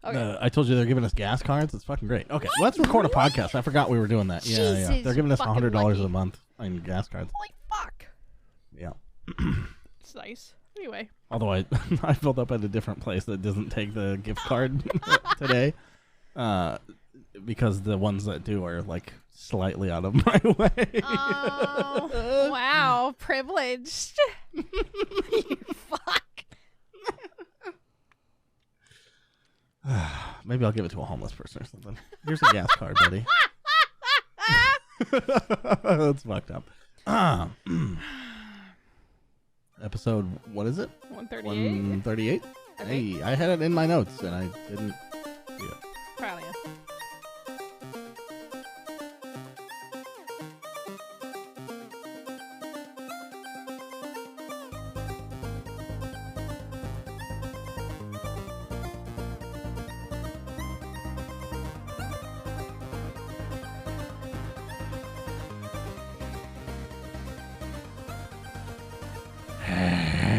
Okay. I told you they're giving us gas cards. It's fucking great. Okay, let's record a podcast. I forgot we were doing that. Yeah. They're giving us $100 a month in gas cards. Holy fuck. Yeah. It's nice. Anyway. Although I filled up at a different place that doesn't take the gift card today, because the ones that do are like slightly out of my way. Oh, wow, privileged. You fuck. Maybe I'll give it to a homeless person or something. Here's a gas card, buddy. That's fucked up. Episode, what is it? 138. 138? Hey, I had it in my notes and I didn't see it. Proud of you.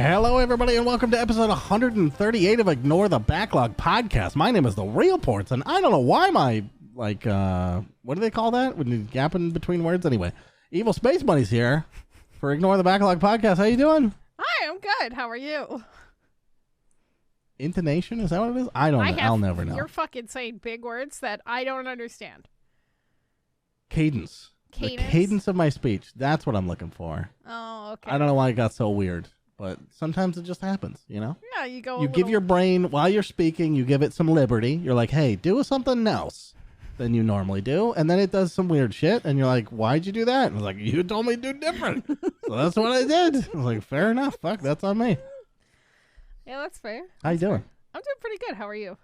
Hello, everybody, and welcome to episode 138 of Ignore the Backlog podcast. My name is The Real Portz, and I don't know why my, what do they call that? When you gap in between words? Anyway, Evil Space Bunny's here for Ignore the Backlog podcast. How you doing? Hi, I'm good. How are you? Intonation? Is that what it is? I don't know. I'll never know. You're fucking saying big words that I don't understand. Cadence. The cadence of my speech. That's what I'm looking for. Oh, okay. I don't know why it got so weird, but sometimes it just happens, you know? Yeah, you go. You give your brain, while you're speaking, you give it some liberty. You're like, hey, do something else than you normally do. And then it does some weird shit. And you're like, why'd you do that? And I was like, you told me to do different. So that's what I did. I was like, fair enough. Fuck, that's on me. Yeah, that's fair. How you doing? I'm doing pretty good. How are you?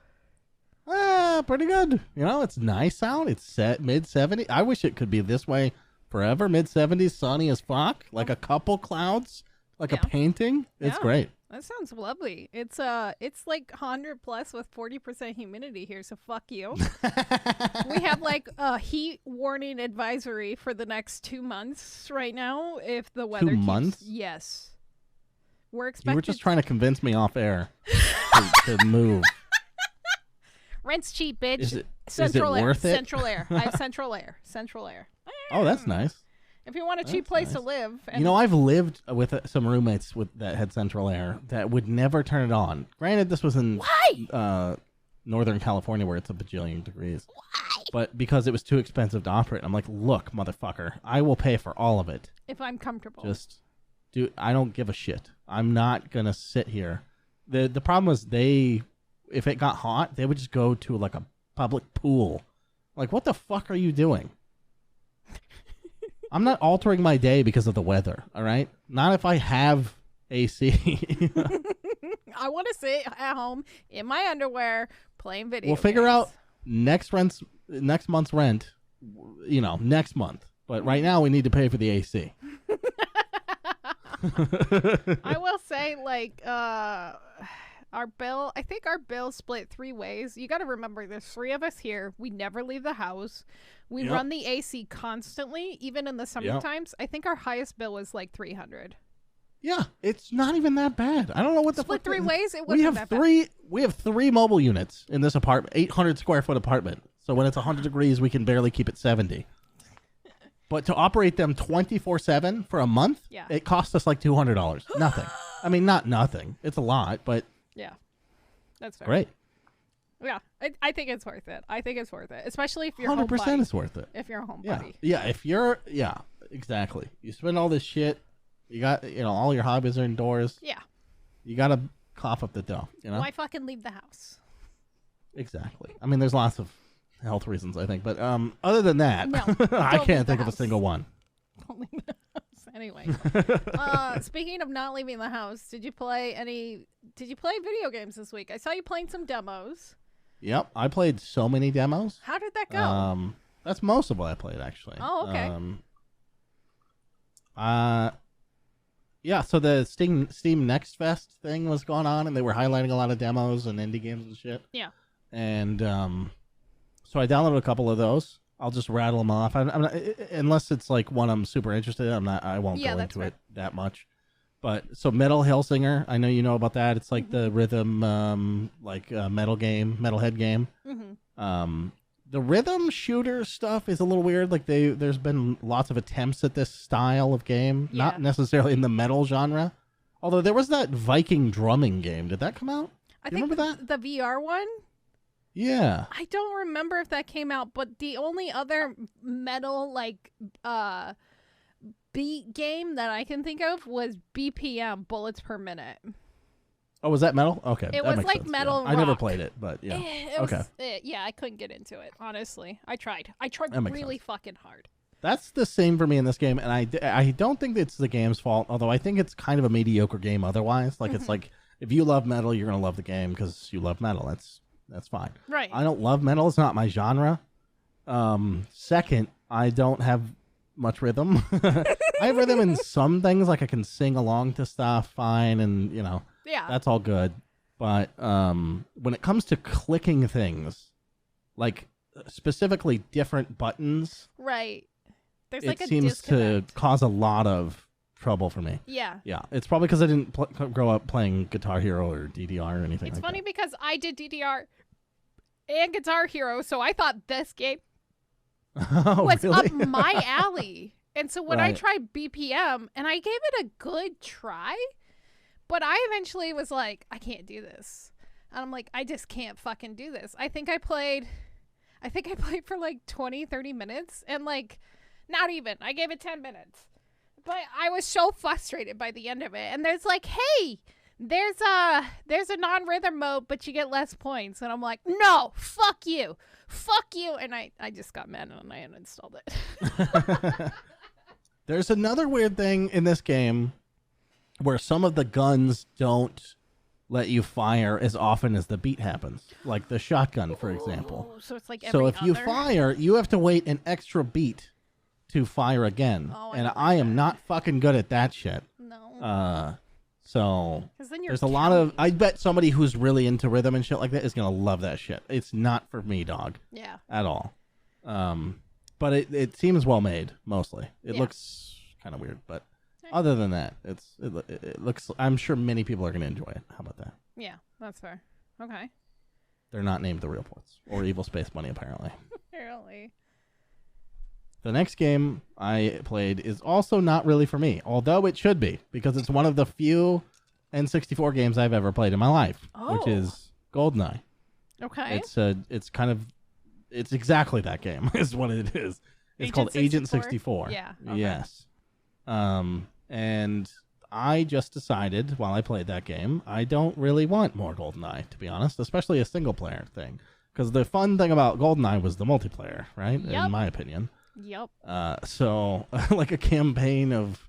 Pretty good. You know, it's nice out. It's set mid-70s. I wish it could be this way forever. Mid-70s, sunny as fuck. Like a couple clouds. Like a painting. It's great. That sounds lovely. It's like 100 plus with 40% humidity here, so fuck you. We have like a heat warning advisory for the next 2 months right now if the weather 2 months? Yes. We're expected. You were just trying to convince me off air to move. Rent's cheap, bitch. Is it Central air. worth it? Central air. I have central air. Central air. Oh, that's nice. If you want a cheap place to live. And you know, I've lived with some roommates that had central air that would never turn it on. Granted, this was in Northern California where it's a bajillion degrees. Why? But because it was too expensive to operate, I'm like, look, motherfucker, I will pay for all of it. If I'm comfortable. I don't give a shit. I'm not going to sit here. The problem was if it got hot, they would just go to like a public pool. Like, what the fuck are you doing? I'm not altering my day because of the weather, all right? Not if I have AC. I want to sit at home in my underwear playing video We'll figure games. out next month's rent, you know, next month. But right now we need to pay for the AC. I will say, like, I think our bill split 3 ways. You got to remember, there's 3 of us here. We never leave the house. We run the AC constantly, even in the summer times. I think our highest bill was like $300. Yeah, it's not even that bad. I don't know what the split fuck. 3 ways. It wasn't that bad. We have 3 mobile units in this apartment, 800 square foot apartment. So when it's 100 degrees, we can barely keep it 70. But to operate them 24/7 for a month, it cost us like $200. Nothing. I mean, not nothing. It's a lot, but yeah, that's fair. Great. Yeah, I think it's worth it. I think it's worth it, especially if you're 100% it's worth it. If you're a homebody. Yeah, exactly. You spend all this shit. You got, you know, all your hobbies are indoors. Yeah. You got to cough up the dough, you know? Why fucking leave the house? Exactly. I mean, there's lots of health reasons, I think. But other than that, no, I can't think of a single one. Don't leave the house. Anyway. Speaking of not leaving the house, did you play video games this week? I saw you playing some demos. Yep. I played so many demos. How did that go? That's most of what I played, actually. Oh, okay. Yeah, so the Steam Next Fest thing was going on, and they were highlighting a lot of demos and indie games and shit. Yeah. And so I downloaded a couple of those. I'll just rattle them off. I'm not, unless it's like one I'm super interested in. I won't go into it that much. But so Metal Hellsinger, I know you know about that. It's like the rhythm, metalhead game. Mm-hmm. The rhythm shooter stuff is a little weird. Like there's been lots of attempts at this style of game, not necessarily in the metal genre. Although there was that Viking drumming game. Did that come out? Do you remember that? The VR one? Yeah. I don't remember if that came out, but the only other metal beat game that I can think of was BPM, Bullets Per Minute. Oh, was that metal? Okay. It that was makes like sense. metal rock. I never played it, but yeah. I couldn't get into it, honestly. I tried really fucking hard. That's the same for me in this game, and I don't think it's the game's fault, although I think it's kind of a mediocre game otherwise. Like, it's like, if you love metal, you're going to love the game because you love metal. That's fine. Right. I don't love metal. It's not my genre. Second, I don't have much rhythm. I have rhythm in some things, like I can sing along to stuff fine, and, that's all good. But when it comes to clicking things, like specifically different buttons... Right. There's it like a seems disconnect. to cause a lot of trouble for me. Yeah. Yeah. It's probably because I didn't grow up playing Guitar Hero or DDR or anything It's like funny that. because I did DDR and Guitar Hero, so I thought this game was really? up my alley. And so when I tried BPM, and I gave it a good try, but I eventually was like, I can't do this. And I'm like, I just can't fucking do this. I think I played for like 20, 30 minutes, and like, not even. I gave it 10 minutes. But I was so frustrated by the end of it. And there's like, hey, there's a non-rhythm mode, but you get less points. And I'm like, no, fuck you. Fuck you. And I just got mad and I uninstalled it. There's another weird thing in this game where some of the guns don't let you fire as often as the beat happens. Like the shotgun, for example. So it's like so if you fire, you have to wait an extra beat to fire again. And I am not fucking good at that shit. No. So then there's a lot of... I bet somebody who's really into rhythm and shit like that is going to love that shit. It's not for me, dog. Yeah. At all. But it seems well made, mostly. It looks kind of weird, but other than that, it looks... I'm sure many people are going to enjoy it. How about that? Yeah, that's fair. Okay. They're not named the real Portz. Or Evil Space Bunny, apparently. Apparently. The next game I played is also not really for me, although it should be, because it's one of the few N64 games I've ever played in my life, which is GoldenEye. Okay. It's exactly that game is what it is. It's called Agent 64. Yeah. Okay. Yes. And I just decided while I played that game, I don't really want more GoldenEye, to be honest, especially a single player thing. Because the fun thing about GoldenEye was the multiplayer, right? Yep. In my opinion. Yep. So like a campaign of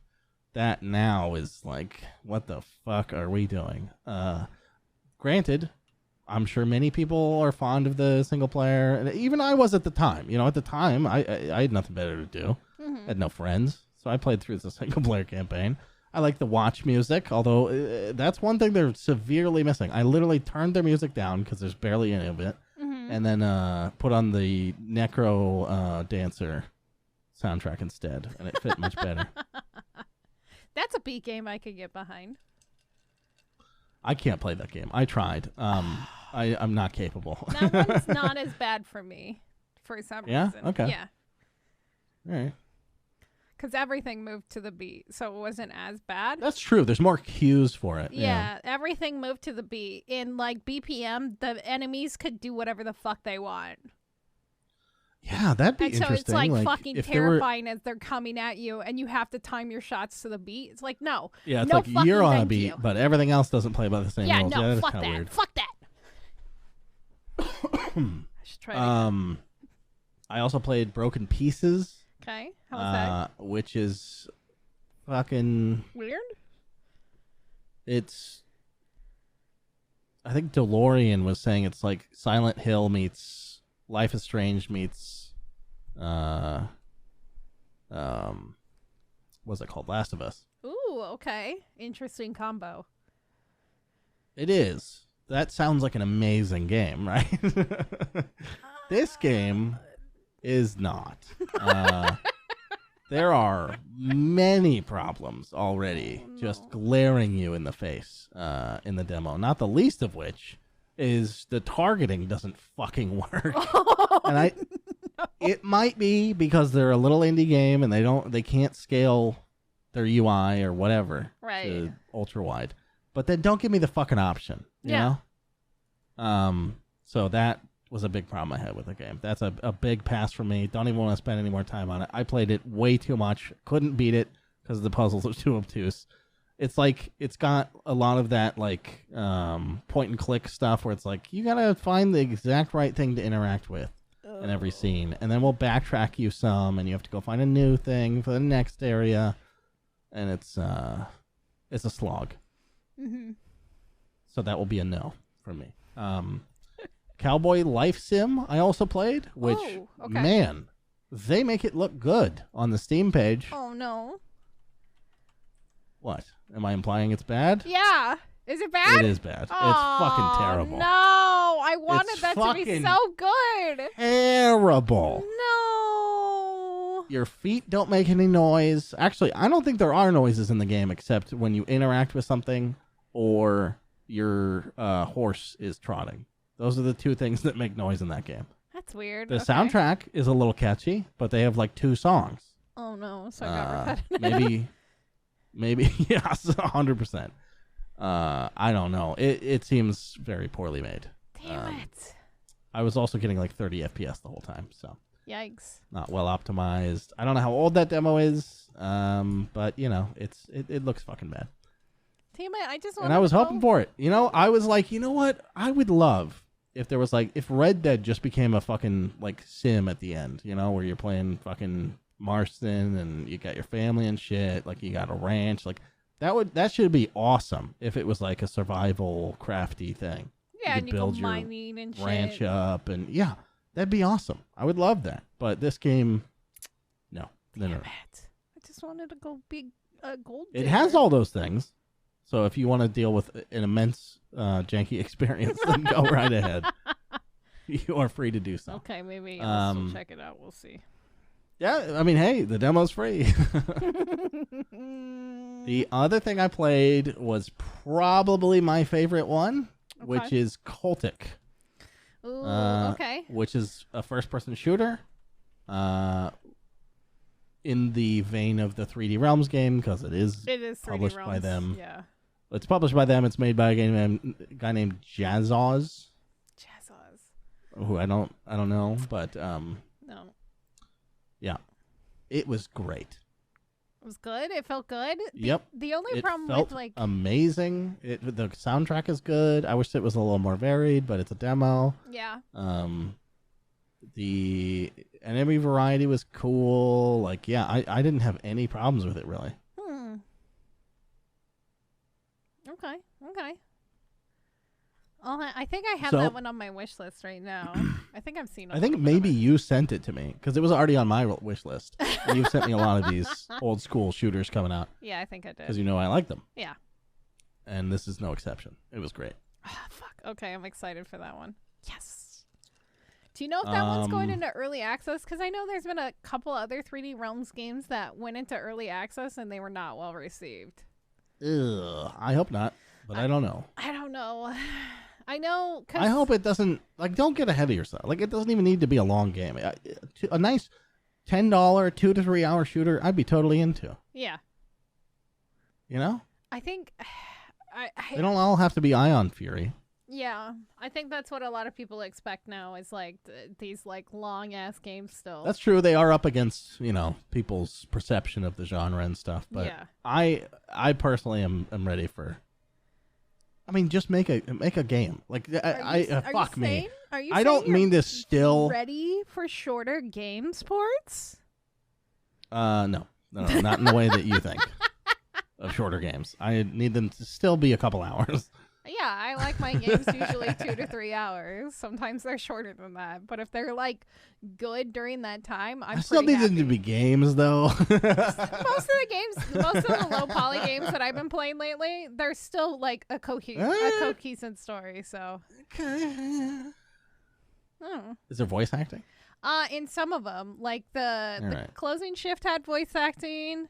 that now is like, what the fuck are we doing? Granted, I'm sure many people are fond of the single player, and even I was at the time. At the time, I had nothing better to do. I had no friends, so I played through the single player campaign. I like the watch music, although that's one thing they're severely missing. I literally turned their music down because there's barely any of it, and then put on the Necro Dancer soundtrack instead, and it fit much better. That's a beat game I could get behind. I can't play that game. I tried. I'm not capable. That one's not as bad for me for some reason. Okay. Yeah. All right. Because everything moved to the beat, so it wasn't as bad. That's true. There's more cues for it. Yeah, everything moved to the beat. In like BPM, the enemies could do whatever the fuck they want. Yeah, that'd be interesting. So it's like fucking terrifying as they're coming at you, and you have to time your shots to the beat. It's like, no. Yeah, it's no like you're on a beat, but everything else doesn't play by the same rules. No, yeah, fuck that's that. Weird. Fuck that. I should try it again. I also played Broken Pieces. Okay, how was that? Which is fucking weird. It's... I think DeLorean was saying it's like Silent Hill meets Life is Strange meets what's it called? Last of Us. Ooh, okay. Interesting combo. It is. That sounds like an amazing game, right? This game is not. There are many problems already just glaring you in the face in the demo, not the least of which is the targeting doesn't fucking work. And it might be because they're a little indie game and they can't scale their UI or whatever to ultra wide. But then don't give me the fucking option, you know? So that was a big problem I had with the game. That's a big pass for me. Don't even want to spend any more time on it. I played it way too much. Couldn't beat it because the puzzles are too obtuse. It's like it's got a lot of that like point and click stuff where it's like you gotta find the exact right thing to interact with in every scene, and then we'll backtrack you some, and you have to go find a new thing for the next area, and it's a slog. Mm-hmm. So that will be a no for me. Cowboy Life Sim I also played, which, man, they make it look good on the Steam page. Oh, no. What? Am I implying it's bad? Yeah. Is it bad? It is bad. Oh, it's fucking terrible. No. I wanted that to be so good. Terrible. No. Your feet don't make any noise. Actually, I don't think there are noises in the game except when you interact with something or your horse is trotting. Those are the two things that make noise in that game. That's weird. The soundtrack is a little catchy, but they have like 2 songs. Oh, no. So I got repetitive. Maybe, yes, 100%. I don't know. It seems very poorly made. Damn it. I was also getting like 30 FPS the whole time, so. Yikes. Not well optimized. I don't know how old that demo is, but, you know, it looks fucking bad. Damn it, I just want And I was hoping for it. You know, I was like, you know what? I would love if there was like, if Red Dead just became a fucking like sim at the end, you know, where you're playing fucking Marston and you got your family and shit, like you got a ranch, like that should be awesome if it was like a survival crafty thing. Yeah, and you go mining and shit. Ranch up and yeah, that'd be awesome. I would love that. But this game, no. Damn it. I just wanted to go big gold digger. It has all those things. So if you want to deal with an immense janky experience, then go right ahead. You are free to do so. Okay, maybe I'll still check it out. We'll see. Yeah, I mean, hey, the demo's free. The other thing I played was probably my favorite one, which is CULTIC. Ooh, okay. Which is a first-person shooter. In the vein of the 3D Realms game, because it is published by them. Yeah. It's published by them. It's made by a guy named Jazzoz. Who I don't know, but no. Yeah. It was great. It was good. It felt good. Yep. The only problem felt with like amazing. The soundtrack is good. I wish it was a little more varied, but it's a demo. Yeah. The enemy variety was cool. Like, yeah, I didn't have any problems with it really. Okay. I think I have that one on my wish list right now. I think I've seen it. I think maybe you sent it to me because it was already on my wish list. And you've sent me a lot of these old school shooters coming out. Yeah, I think I did. Because you know I like them. Yeah. And this is no exception. It was great. Fuck. Okay, I'm excited for that one. Yes. Do you know if that one's going into early access? Because I know there's been a couple other 3D Realms games that went into early access and they were not well received. Ugh, I hope not, but I don't know. I don't know. I know. I hope it doesn't, like, don't get ahead of yourself. Like, it doesn't even need to be a long game. A nice $10, 2 to 3 hour shooter, I'd be totally into. Yeah. You know? I think... they don't all have to be Ion Fury. Yeah, I think that's what a lot of people expect now is like these like long ass games still. That's true. They are up against, you know, people's perception of the genre and stuff. But yeah. I personally am ready for. I mean, just make a game. Like fuck me. Are you I don't mean this still. Ready for shorter game sports? No, not in the way that you think of shorter games. I need them to still be a couple hours. Yeah, I like my games usually 2 to 3 hours. Sometimes they're shorter than that. But if they're like good during that time, I still need them to be games though. Most of the low poly games that I've been playing lately, they're still like a cohesive story. So okay. Oh. Is there voice acting? In some of them, like the closing shift had voice acting.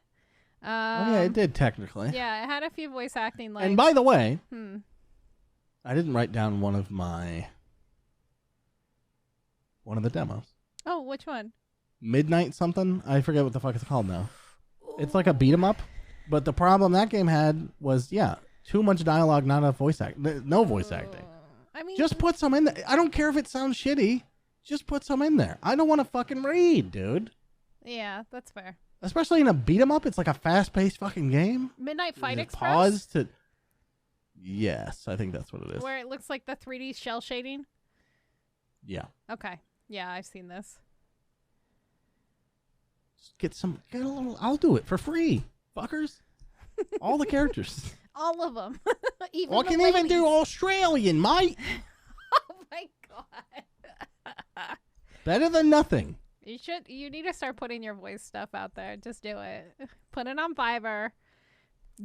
Oh yeah, it did technically. Yeah, it had a few voice acting. Like, and by the way, I didn't write down one of the demos. Oh, which one? Midnight something. I forget what the fuck it's called now. It's like a beat 'em up, but the problem that game had was too much dialogue, not enough voice acting. No voice acting. I mean, just put some in there. I don't care if it sounds shitty. Just put some in there. I don't want to fucking read, dude. Yeah, that's fair. Especially in a beat 'em up, it's like a fast-paced fucking game. Midnight Fight Express? Pause to... Yes, I think that's what it is. Where it looks like the 3D shell shading? Yeah. Okay. Yeah, I've seen this. Just get a little... I'll do it for free, fuckers. All the characters. All of them. I can even do Australian, mate. Oh my god. Better than nothing. You need to start putting your voice stuff out there. Just do it. Put it on Fiverr.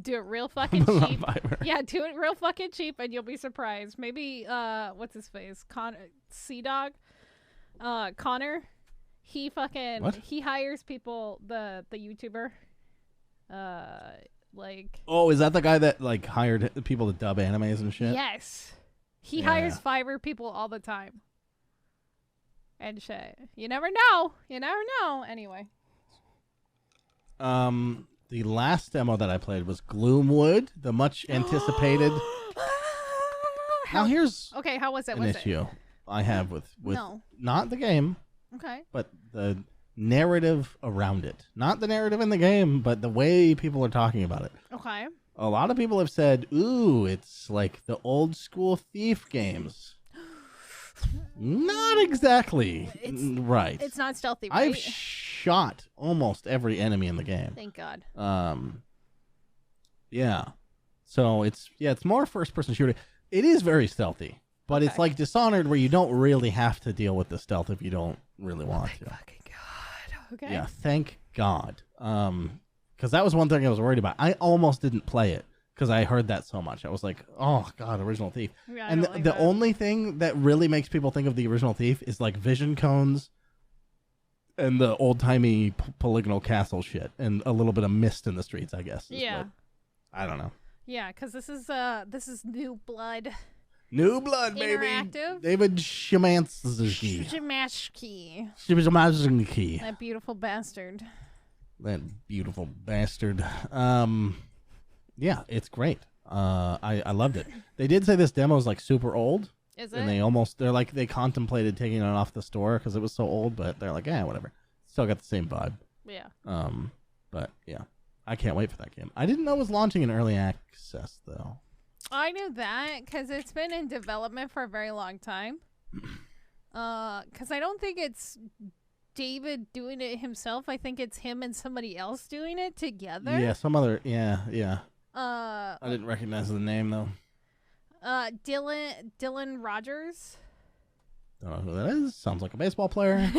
Do it real fucking cheap. Yeah, do it real fucking cheap and you'll be surprised. Maybe what's his face? Sea-Dog? Connor. He hires people, the YouTuber. Oh, is that the guy that like hired people to dub animes and shit? Yes. He hires Fiverr people all the time. And shit. You never know. Anyway. The last demo that I played was Gloomwood, the much anticipated. Now here's how was it? an issue I have with No. Not the game. Okay. But the narrative around it. Not the narrative in the game, but the way people are talking about it. Okay. A lot of people have said, ooh, it's like the old school Thief games. Not exactly right. It's not stealthy, right? I've shot almost every enemy in the game. Thank God. Yeah. So it's more first-person shooter. It is very stealthy, but it's like Dishonored where you don't really have to deal with the stealth if you don't really want to. Fucking God. Okay. Yeah, thank God. Because that was one thing I was worried about. I almost didn't play it because I heard that so much. I was like, oh, God, Original Thief. Yeah, and the only thing that really makes people think of the Original Thief is like vision cones and the old-timey polygonal castle shit and a little bit of mist in the streets, I guess. Yeah. I don't know. Yeah, because this is New Blood. New Blood, baby. Interactive. David Szymanski. Szymanski. That beautiful bastard. Yeah, it's great. I loved it. They did say this demo is like super old. Is it? And they contemplated taking it off the store because it was so old, but they're like, whatever. Still got the same vibe. Yeah. But yeah, I can't wait for that game. I didn't know it was launching in early access though. I knew that because it's been in development for a very long time. Because I don't think it's David doing it himself. I think it's him and somebody else doing it together. Yeah, some other. Yeah. I didn't recognize the name though. Dylan Rogers. Don't know who that is. Sounds like a baseball player.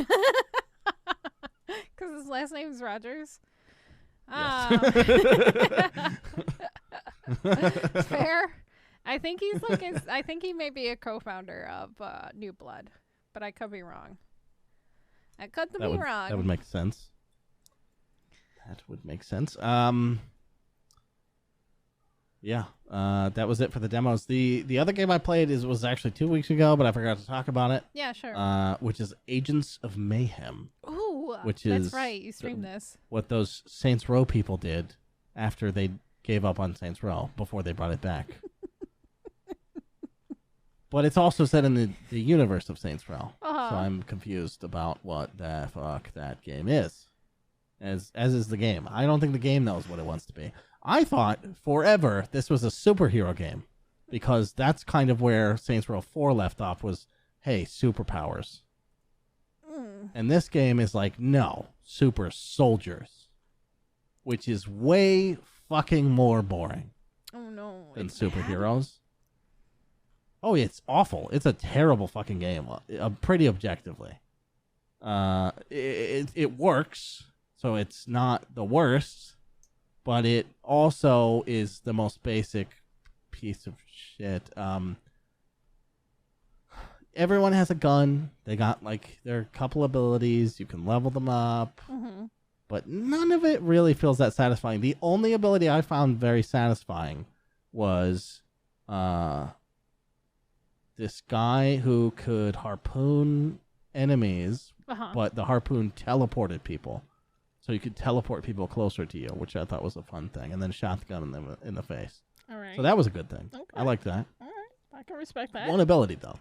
Because his last name is Rogers. Yes. Fair. I think he's like I think he may be a co-founder of New Blood, but I could be wrong. Wrong. That would make sense. Yeah. That was it for the demos. The other game I played was actually 2 weeks ago, but I forgot to talk about it. Yeah, sure. Which is Agents of Mayhem. Ooh, that's right. You streamed this. What those Saints Row people did after they gave up on Saints Row before they brought it back. But it's also set in the universe of Saints Row. Uh-huh. So I'm confused about what the fuck that game is. As is the game. I don't think the game knows what it wants to be. I thought forever this was a superhero game. Because that's kind of where Saints Row 4 left off was, hey, superpowers. And this game is like, no, super soldiers. Which is way fucking more boring. Oh, no. Than superheroes. Oh, it's awful. It's a terrible fucking game, pretty objectively. It works, so it's not the worst, but it also is the most basic piece of shit. everyone has a gun. They got like their couple abilities. You can level them up. Mm-hmm. But none of it really feels that satisfying. The only ability I found very satisfying was this guy who could harpoon enemies, but the harpoon teleported people. So you could teleport people closer to you, which I thought was a fun thing. And then shotgun them in the face. All right. So that was a good thing. Okay. I liked that. All right. I can respect that. One ability, though.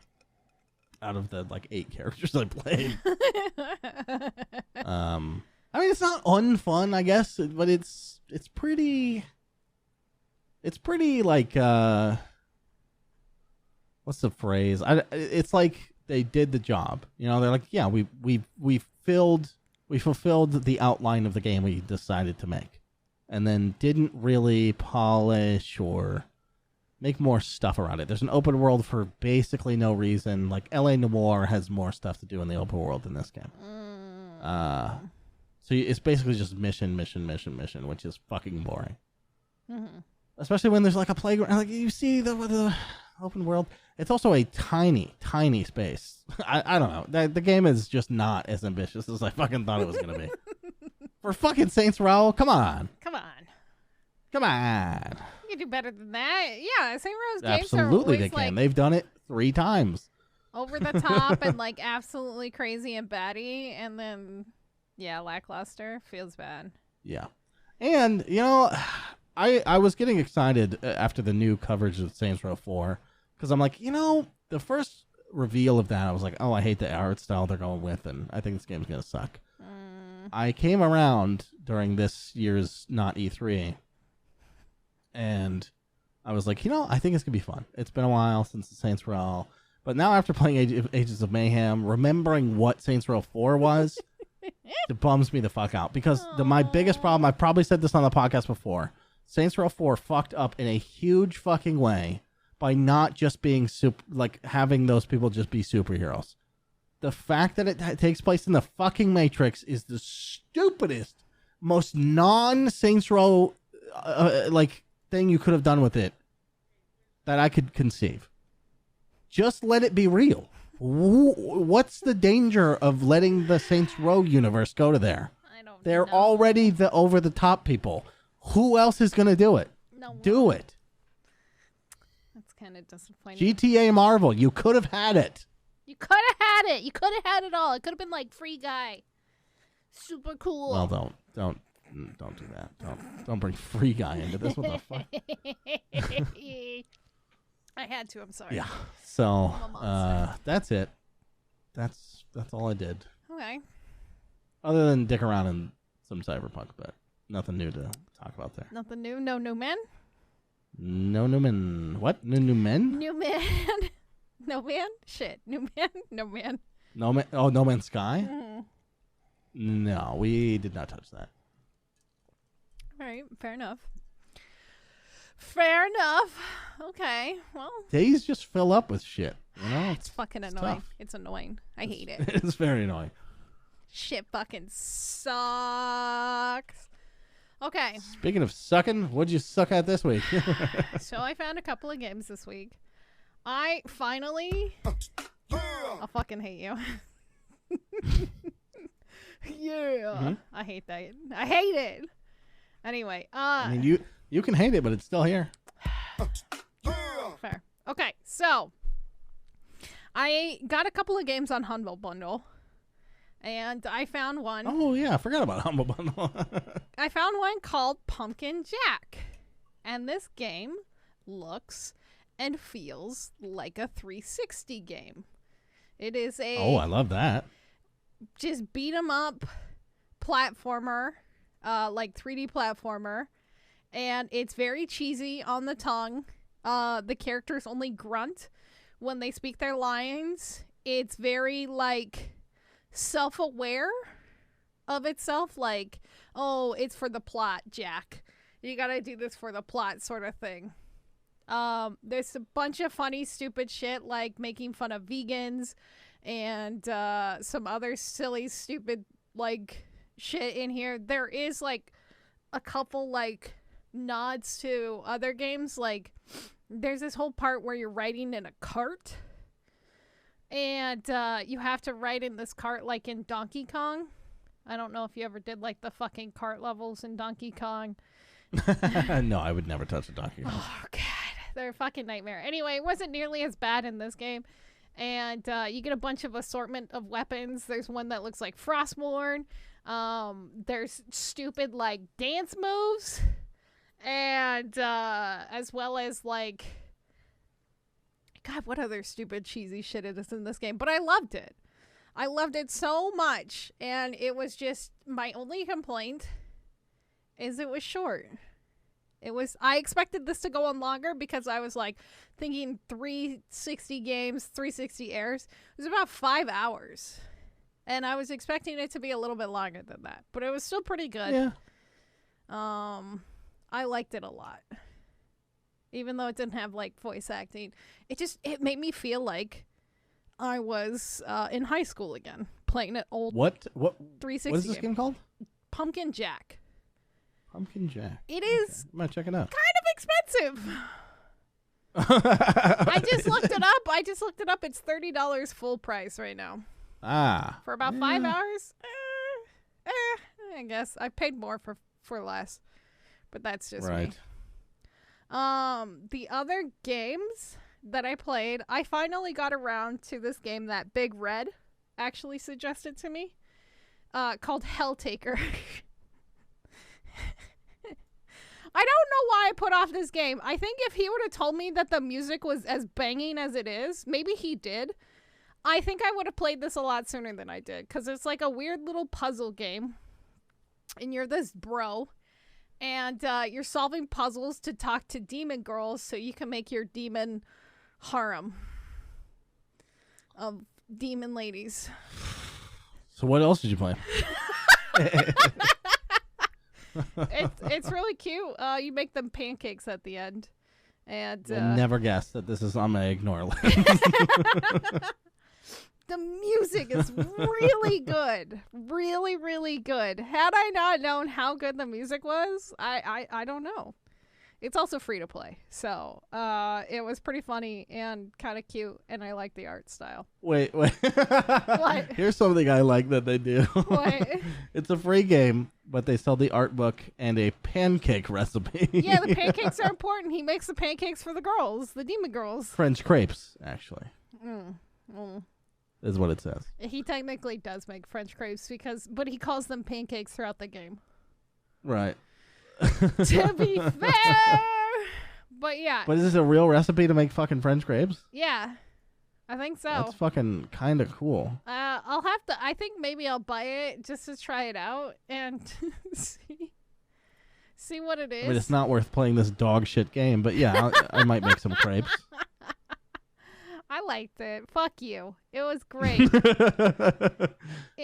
Out of the, 8 characters I played. I mean, it's not unfun, I guess, but it's pretty, what's the phrase? It's like they did the job. You know, they're like, yeah, we fulfilled the outline of the game we decided to make, and then didn't really polish or make more stuff around it. There's an open world for basically no reason. Like LA Noire has more stuff to do in the open world than this game. So it's basically just mission, which is fucking boring. Mm-hmm. Especially when there's like a playground. Like you see the open world. It's also a tiny, tiny space. I don't know. The game is just not as ambitious as I fucking thought it was going to be. For fucking Saints Row, come on. Come on. You can do better than that. Yeah, Saints Row's games absolutely are they can. Like, they've done it 3 times. Over the top and like absolutely crazy and batty, and then lackluster. Feels bad. Yeah. And, you know, I was getting excited after the new coverage of Saints Row 4 because I'm like, you know, the first reveal of that, I was like, oh, I hate the art style they're going with, and I think this game's going to suck. I came around during this year's not E3, and I was like, you know, I think it's going to be fun. It's been a while since the Saints Row, but now after playing Ages of Mayhem, remembering what Saints Row 4 was, it bums me the fuck out because my biggest problem, I've probably said this on the podcast before, Saints Row 4 fucked up in a huge fucking way by not just being having those people just be superheroes. The fact that it takes place in the fucking Matrix is the stupidest, most non-Saints Row thing you could have done with it that I could conceive. Just let it be real. What's the danger of letting the Saints Row universe go to there? I don't They're know. already the over-the-top people. Who else is going to do it? No one. Do it. That's kind of disappointing. GTA Marvel, you could have had it. You could have had it. You could have had it all. It could have been like Free Guy. Super cool. Well, don't do that. Don't bring Free Guy into this. What the fuck? I had to. I'm sorry. Yeah. So that's it. That's all I did. Okay. Other than dick around in some Cyberpunk, but nothing new to talk about there. Nothing new. No new men. No new men. What? New men? New man. No man. Shit. New man. No man. No man. Oh, No Man's Sky. Mm-hmm. No, we did not touch that. All right. Fair enough. Fair enough. Okay. Well, days just fill up with shit. You know, it's fucking annoying. Tough. It's annoying. I hate it. It's very annoying. Shit fucking sucks. Okay. Speaking of sucking, what'd you suck at this week? So I found a couple of games this week. I finally... I'll fucking hate you. Yeah. Mm-hmm. I hate that. I hate it. Anyway. I mean, you can hate it, but it's still here. Fair. Okay, so I got a couple of games on Humble Bundle, and I found one. Oh, yeah, I forgot about Humble Bundle. I found one called Pumpkin Jack, and this game looks and feels like a 360 game. It is a... Oh, I love that. Just beat 'em up platformer, like 3D platformer. And it's very cheesy on the tongue. The characters only grunt when they speak their lines. It's very, like, self-aware of itself. Like, oh, it's for the plot, Jack. You gotta do this for the plot sort of thing. There's a bunch of funny, stupid shit, like making fun of vegans and some other silly, stupid, like, shit in here. There is, like, a couple, like... nods to other games. Like there's this whole part where you're riding in a cart And you have to ride in this cart like in Donkey Kong. I don't know if you ever did like the fucking cart levels in Donkey Kong. No, I would never touch a Donkey Kong. Oh, God. They're a fucking nightmare. Anyway, it wasn't nearly as bad in this game. And you get a bunch of assortment of weapons. There's one that looks like Frostmourne. There's stupid, like, dance moves. And as well as, like... God, what other stupid, cheesy shit is in this game? But I loved it. I loved it so much. And it was just... My only complaint is it was short. I expected this to go on longer because I was like thinking 360 games, 360 airs. It was about 5 hours. And I was expecting it to be a little bit longer than that. But it was still pretty good. Yeah. I liked it a lot. Even though it didn't have like voice acting. It made me feel like I was in high school again. Playing an old 360 What is this game called? Pumpkin Jack. Pumpkin Jack. It is I'm gonna check it out. kind of expensive. I just looked it up. It's $30 full price right now. For about 5 hours. I guess I paid more for less, but that's just me. The other games that I played, I finally got around to this game that Big Red actually suggested to me, called Helltaker. I don't know why I put off this game. I think if he would have told me that the music was as banging as it is, maybe he did, I think I would have played this a lot sooner than I did. Because it's like a weird little puzzle game. And you're this bro. And you're solving puzzles to talk to demon girls so you can make your demon harem of demon ladies. So what else did you play? It's really cute. You make them pancakes at the end, and I'll never guess that this is on my ignore list. The music is really good, really, really good. Had I not known how good the music was, I don't know. It's also free to play, so it was pretty funny and kind of cute, and I like the art style. Wait. What? Here's something I like that they do. What? It's a free game, but they sell the art book and a pancake recipe. Yeah, the pancakes are important. He makes the pancakes for the girls, the demon girls. French crepes, actually. Mm. Is what it says. He technically does make French crepes but he calls them pancakes throughout the game. Right. To be fair. But yeah. But is this a real recipe to make fucking French crepes? Yeah. I think so. That's fucking kind of cool. I'll have to, I think maybe I'll buy it just to try it out and see what it is. I mean, it's not worth playing this dog shit game, but yeah, I might make some crepes. I liked it. Fuck you. It was great.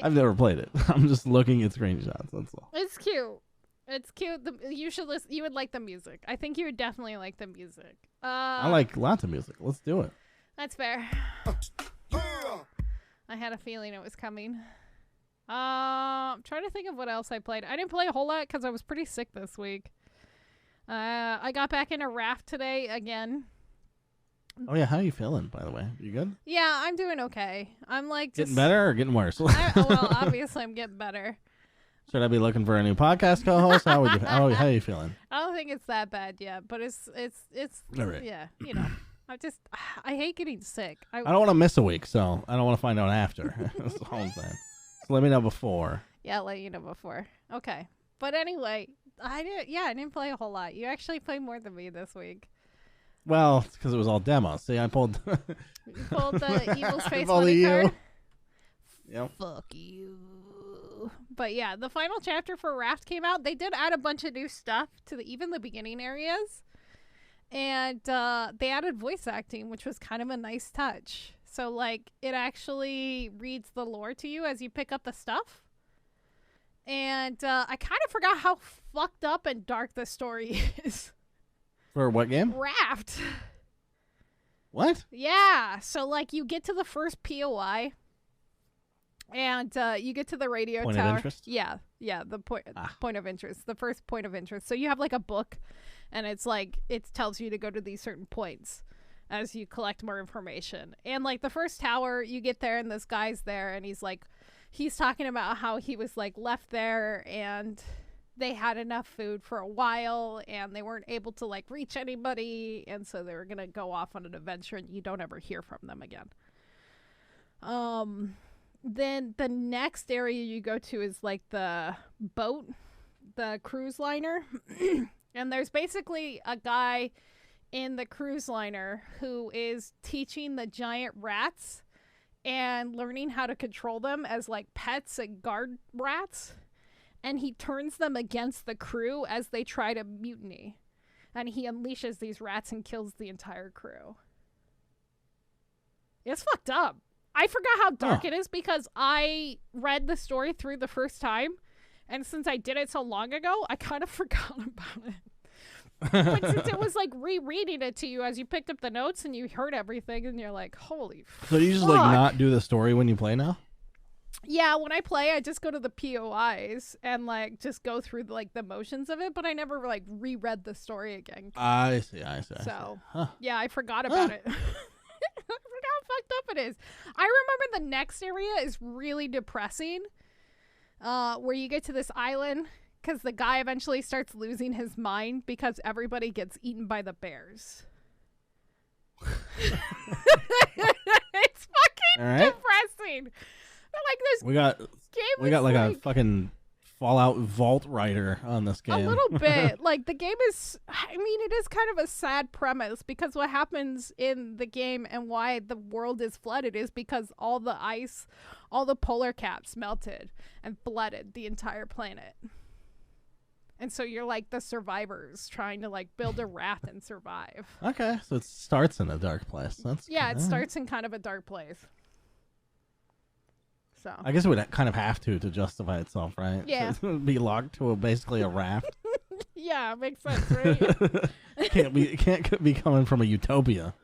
I've never played it. I'm just looking at screenshots. That's all. It's cute. It's cute. You should listen. You would like the music. I think you would definitely like the music. I like lots of music. Let's do it. That's fair. I had a feeling it was coming. I'm trying to think of what else I played. I didn't play a whole lot because I was pretty sick this week. I got back into Raft today again. Oh yeah, how are you feeling, by the way? You good? Yeah, I'm doing okay. I'm like just... Getting better or getting worse? Well, obviously I'm getting better. Should I be looking for a new podcast co-host? How are you feeling? I don't think it's that bad yet, but it's all right. Yeah, you know. I hate getting sick. I don't want to miss a week, so I don't want to find out after. That's all I'm saying. So let me know before. Yeah, I'll let you know before. Okay. But anyway, I didn't play a whole lot. You actually played more than me this week. Well, it's because it was all demos. See, I pulled... You pulled the Evil's Face money card? Yep. Fuck you. But yeah, the final chapter for Raft came out. They did add a bunch of new stuff to even the beginning areas. And they added voice acting, which was kind of a nice touch. So, like, it actually reads the lore to you as you pick up the stuff. And I kind of forgot how fucked up and dark the story is. For what game? Raft. What? Yeah. So, like, you get to the first POI. And you get to the radio point tower. Of interest? Yeah. Yeah, the point of interest. The first point of interest. So you have, like, a book. And it's like, it tells you to go to these certain points. as you collect more information. And like the first tower, you get there and this guy's there and he's talking about how he was like left there and they had enough food for a while and they weren't able to like reach anybody, and so they were gonna go off on an adventure and you don't ever hear from them again. Then the next area you go to is like the boat, the cruise liner. And there's basically a guy in the cruise liner who is teaching the giant rats and learning how to control them as like pets and guard rats. And he turns them against the crew as they try to mutiny. And he unleashes these rats and kills the entire crew. It's fucked up. I forgot how dark it is because I read the story through the first time. And since I did it so long ago, I kind of forgot about it. But since it was like rereading it to you as you picked up the notes and you heard everything and you're like, holy fuck. So you just like not do the story when you play now? Yeah, when I play, I just go to the POIs and like just go through like the motions of it, but I never like reread the story again. I see. So, yeah, I forgot about it. I forgot how fucked up it is. I remember the next area is really depressing, where you get to this island because the guy eventually starts losing his mind because everybody gets eaten by the bears. It's fucking depressing. Like this, we got like a fucking Fallout Vault writer on this game. A little bit. Like the game is, I mean, it is kind of a sad premise because what happens in the game and why the world is flooded is because all the ice, all the polar caps melted and flooded the entire planet. And so you're like the survivors trying to like build a raft and survive. Okay, so it starts in a dark place. It starts in kind of a dark place. So I guess it would kind of have to justify itself, right? Yeah. It would be locked to basically a raft. Yeah, makes sense, right? It can't be coming from a utopia.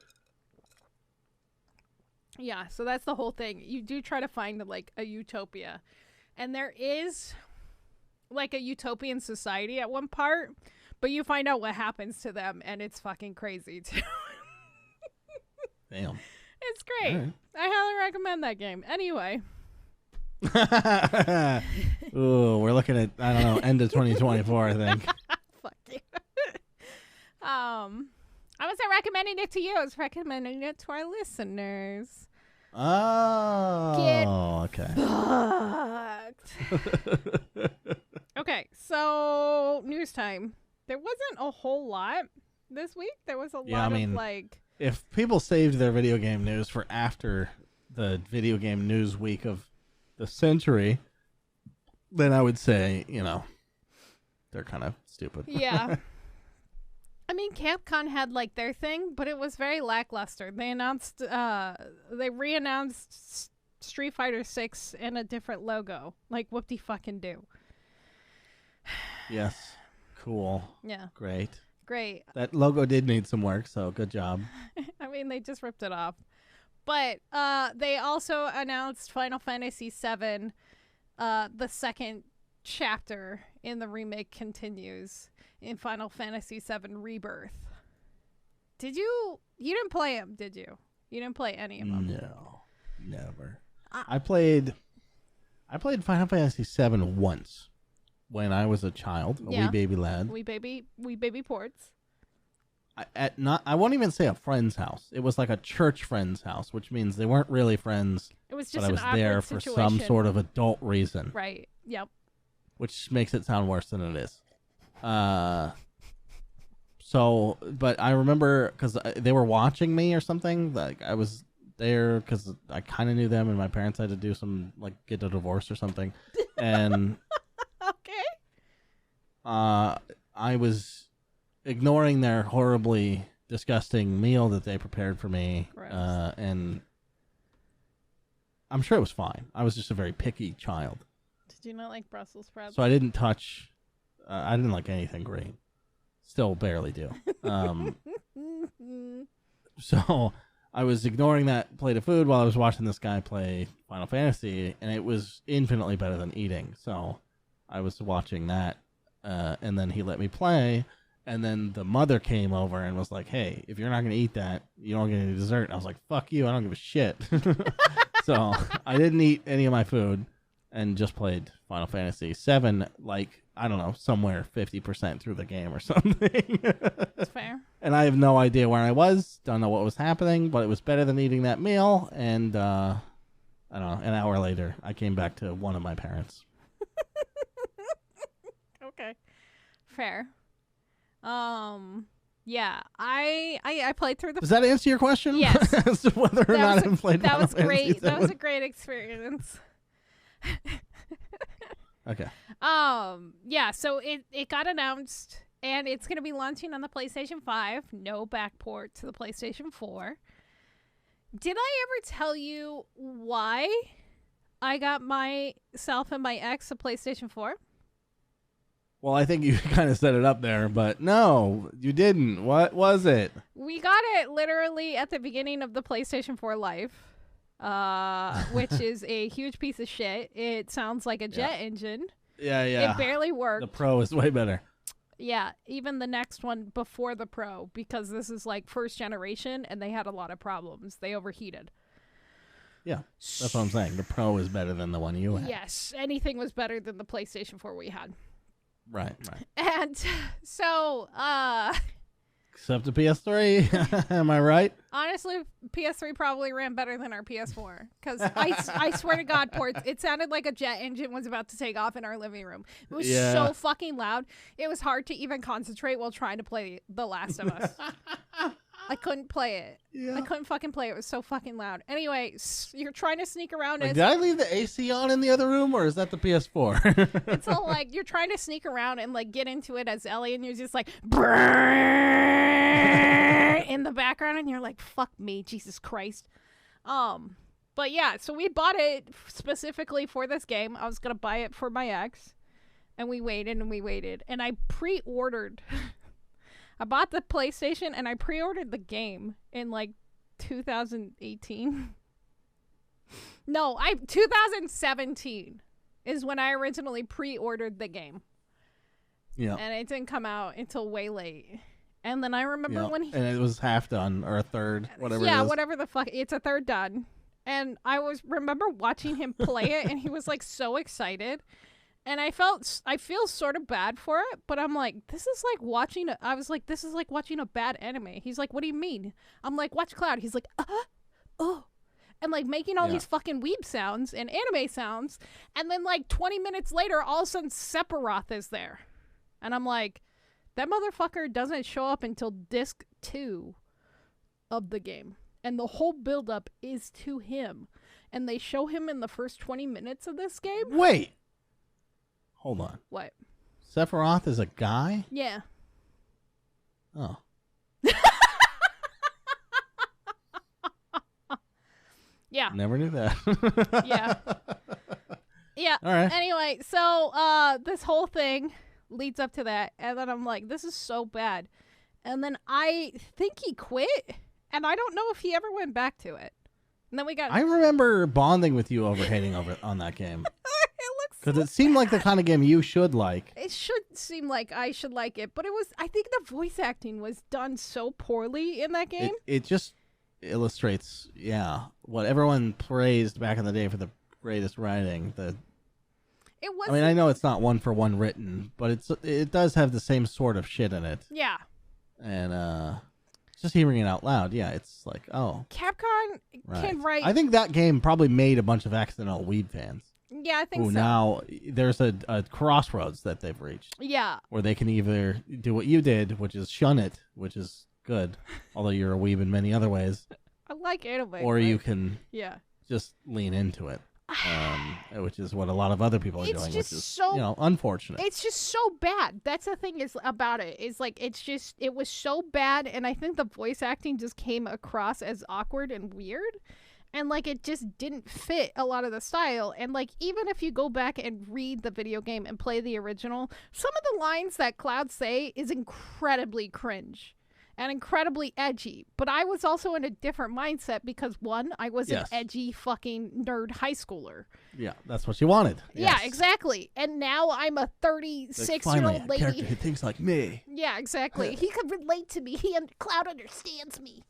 Yeah, so that's the whole thing. You do try to find like a utopia. And there is like a utopian society at one part, but you find out what happens to them and it's fucking crazy too. Damn. It's great. Right. I highly recommend that game. Anyway. Ooh, we're looking at, I don't know, end of 2024, I think. Fuck you. I wasn't recommending it to you. I was recommending it to our listeners. Oh, okay. Okay, so news time. There wasn't a whole lot this week. There was a lot of like... If people saved their video game news for after the video game news week of the century, then I would say, they're kind of stupid. Yeah. I mean, Capcom had like their thing, but it was very lackluster. They re-announced Street Fighter 6 in a different logo. Like, whoop-de-fucking-do. Yes. Cool. Yeah. Great. That logo did need some work, so good job. I mean, they just ripped it off. But they also announced Final Fantasy VII, the second chapter in the remake continues in Final Fantasy VII Rebirth. You didn't play them, did you? You didn't play any of them? No, never. I played Final Fantasy VII once when I was a child, a wee baby lad. Wee baby Portz. I won't even say a friend's house. It was like a church friend's house, which means they weren't really friends. It was just but I was there for some sort of adult reason. Right. Yep. Which makes it sound worse than it is. So, but I remember because they were watching me or something. Like I was there because I kind of knew them, and my parents had to do some get a divorce or something, and okay. I was ignoring their horribly disgusting meal that they prepared for me, and I'm sure it was fine. I was just a very picky child. Did you not like Brussels sprouts? So I didn't touch. I didn't like anything green. Still barely do. So I was ignoring that plate of food while I was watching this guy play Final Fantasy, and it was infinitely better than eating. So I was watching that, and then he let me play, And then the mother came over and was like, hey, if you're not going to eat that, you don't get any dessert. And I was like, fuck you. I don't give a shit. So I didn't eat any of my food and just played Final Fantasy VII, like, I don't know, somewhere 50% through the game or something. That's fair. And I have no idea where I was. Don't know what was happening, but it was better than eating that meal. And, I don't know, an hour later, I came back to one of my parents. Okay. Fair. Yeah, I played through the... Does that answer your question? Yes. As to whether or not I played That Final was great. Fantasy That was a great experience. Okay. Yeah, so it got announced, and it's going to be launching on the PlayStation 5. No backport to the PlayStation 4. Did I ever tell you why I got myself and my ex a PlayStation 4? Well, I think you kind of set it up there, but no, you didn't. What was it? We got it literally at the beginning of the PlayStation 4 life, which is a huge piece of shit. It sounds like a jet engine. Yeah, yeah. It barely worked. The Pro is way better. Yeah, even the next one before the Pro, because this is like first generation, and they had a lot of problems. They overheated. Yeah, that's what I'm saying. The Pro is better than the one you had. Yes, anything was better than the PlayStation 4 we had. Right. And so, except the PS3, am I right? Honestly, PS3 probably ran better than our PS4, because I swear to God, Portz, it sounded like a jet engine was about to take off in our living room. It was so fucking loud. It was hard to even concentrate while trying to play The Last of Us. I couldn't play it. Yeah. I couldn't fucking play it. It was so fucking loud. Anyway, you're trying to sneak around. Did I leave the AC on in the other room, or is that the PS4? It's all like you're trying to sneak around and like get into it as Ellie, and you're just like in the background, and you're like, "Fuck me, Jesus Christ." But yeah, so we bought it specifically for this game. I was gonna buy it for my ex, and we waited and we waited, and I pre-ordered. I bought the PlayStation and I pre-ordered the game in like 2018. No, 2017 is when I originally pre-ordered the game. Yeah. And it didn't come out until way late. And then I remember when and it was half done or a third, whatever. Yeah, it is. whatever the fuck. It's a third done. And I remember watching him play it, and he was like so excited. And I feel sort of bad for it, but I'm like, this is like watching this is like watching a bad anime. He's like, what do you mean? I'm like, watch Cloud. He's like, oh. And like making all these fucking weeb sounds and anime sounds. And then like 20 minutes later, all of a sudden Sephiroth is there. And I'm like, that motherfucker doesn't show up until disc 2 of the game. And the whole buildup is to him. And they show him in the first 20 minutes of this game. Wait. Hold on. What? Sephiroth is a guy? Yeah. Oh. Yeah. Never knew that. Yeah. Yeah. All right. Anyway, so this whole thing leads up to that, and then I'm like, this is so bad. And then I think he quit, and I don't know if he ever went back to it. And then we got. I remember bonding with you hating on that game. Because so it seemed like the kind of game you should like. It should seem like I should like it, but I think the voice acting was done so poorly in that game. It just illustrates, what everyone praised back in the day for the greatest writing. I mean, I know it's not one for one written, but it does have the same sort of shit in it. Yeah. And just hearing it out loud, it's like, oh. Capcom can write. I think that game probably made a bunch of accidental Weeb fans. Yeah, I think so. Now there's a crossroads that they've reached. Yeah. Where they can either do what you did, which is shun it, which is good, although you're a weeb in many other ways. I like anime. Or you can just lean into it, which is what a lot of other people are doing, which is unfortunate. It's just so bad. That's the thing about it. Is like it was so bad, and I think the voice acting just came across as awkward and weird. And, like, it just didn't fit a lot of the style. And, like, even if you go back and read the video game and play the original, some of the lines that Cloud say is incredibly cringe. and incredibly edgy. But I was also in a different mindset because, one, I was an edgy fucking nerd high schooler. Yeah, that's what you wanted. Yeah, exactly. And now I'm a 36-year-old lady. Character who thinks like me. Yeah, exactly. He could relate to me. Cloud understands me.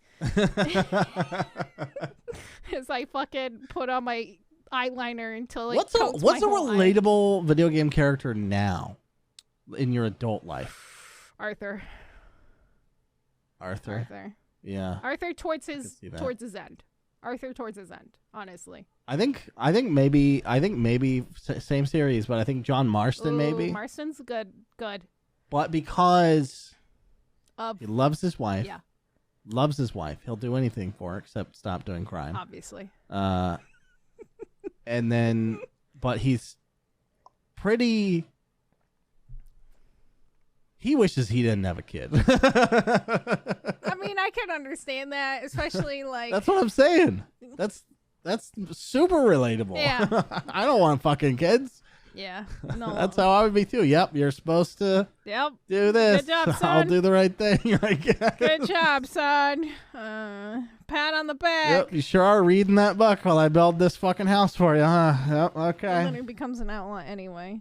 As I fucking put on my eyeliner until it what's a relatable video game character now in your adult life? Arthur. Yeah. Arthur towards his end. Arthur towards his end, honestly. I think maybe same series, but I think John Marston maybe. Marston's good. But because he loves his wife. Yeah. Loves his wife. He'll do anything for her except stop doing crime. Obviously. And then but he's pretty. He wishes he didn't have a kid. I mean, I can understand that, especially like. That's what I'm saying. That's super relatable. Yeah. I don't want fucking kids. Yeah. No. That's how I would be too. Yep, you're supposed to. Yep. Do this. Good job, son. I'll do the right thing. Good job, son. Pat on the back. Yep, you sure are reading that book while I build this fucking house for you, huh? Yep. Okay. And then he becomes an outlaw anyway.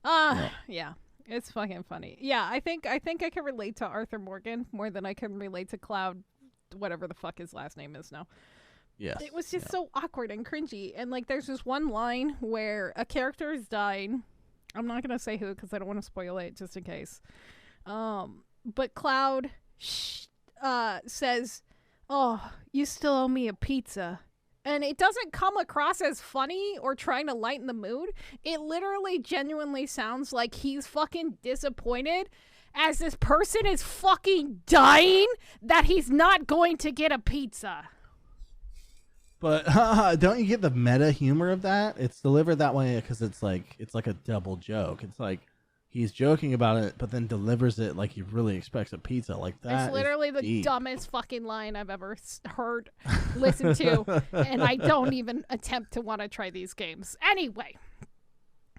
Yeah. It's fucking funny. Yeah, I think I can relate to Arthur Morgan more than I can relate to Cloud, whatever the fuck his last name is now. Yes. It was just so awkward and cringy. And like there's this one line where a character is dying. I'm not going to say who because I don't want to spoil it just in case. But Cloud says, "Oh, you still owe me a pizza." And it doesn't come across as funny or trying to lighten the mood. It literally genuinely sounds like he's fucking disappointed as this person is fucking dying that he's not going to get a pizza. But don't you get the meta humor of that? It's delivered that way because it's like a double joke. It's like he's joking about it, but then delivers it like he really expects a pizza. Like that. It's literally the dumbest fucking line I've ever heard, listened to, and I don't even attempt to want to try these games. Anyway.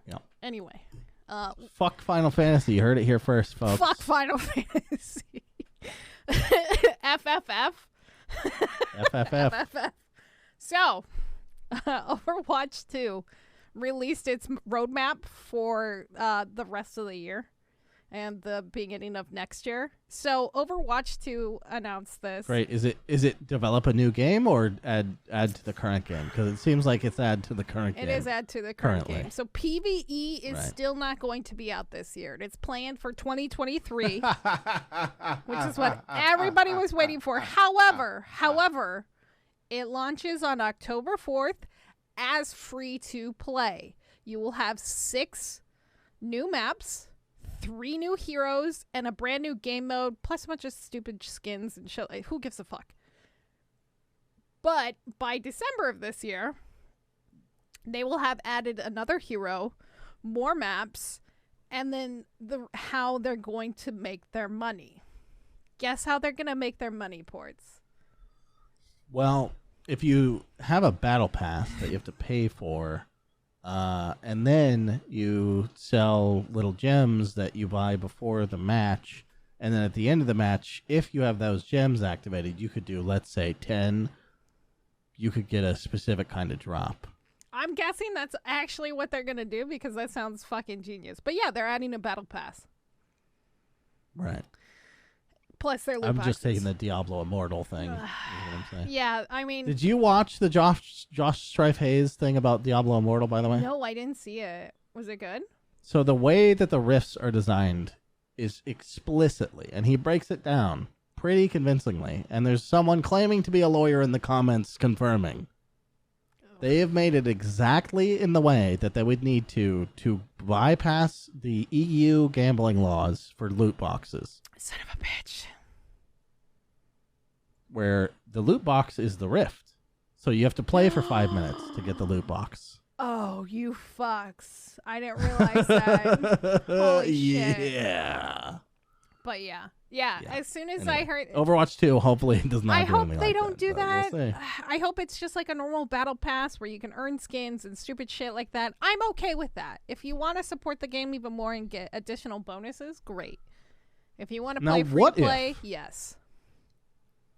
Yeah. Anyway. Fuck Final Fantasy. You heard it here first, folks. Fuck Final Fantasy. FFF. FFF. So, Overwatch 2 released its roadmap for the rest of the year and the beginning of next year. So Overwatch 2 announced this. Great. Is it develop a new game or add to the current game? Because it seems like it's add to the current game. It is add to the current game. So PvE is still not going to be out this year. It's planned for 2023, which is what everybody was waiting for. However, it launches on October 4th as free to play. You will have 6 new maps, 3 new heroes, and a brand new game mode, plus a bunch of stupid skins and shit. Who gives a fuck? But by December of this year, they will have added another hero, more maps, and then how they're going to make their money. Guess how they're going to make their money, Portz? Well, if you have a battle pass that you have to pay for, and then you sell little gems that you buy before the match, and then at the end of the match, if you have those gems activated, you could do, let's say, 10. You could get a specific kind of drop. I'm guessing that's actually what they're going to do because that sounds fucking genius. But yeah, they're adding a battle pass. Right. Plus their loot I'm boxes. just taking the Diablo Immortal thing. Is what I'm saying. Yeah, I mean... Did you watch the Josh Strife Hayes thing about Diablo Immortal, by the way? No, I didn't see it. Was it good? So the way that the rifts are designed is explicitly, and he breaks it down pretty convincingly, and there's someone claiming to be a lawyer in the comments confirming. They have made it exactly in the way that they would need to bypass the EU gambling laws for loot boxes. Son of a bitch. Where the loot box is the rift. So you have to play for 5 minutes to get the loot box. Oh, you fucks. I didn't realize that. Holy shit. Yeah. But yeah. As soon as anyway, I heard... Overwatch 2 hopefully does not I do hope anything they like don't do that. We'll see. I hope it's just like a normal battle pass where you can earn skins and stupid shit like that. I'm okay with that. If you want to support the game even more and get additional bonuses, great. If you want to play free play, yes.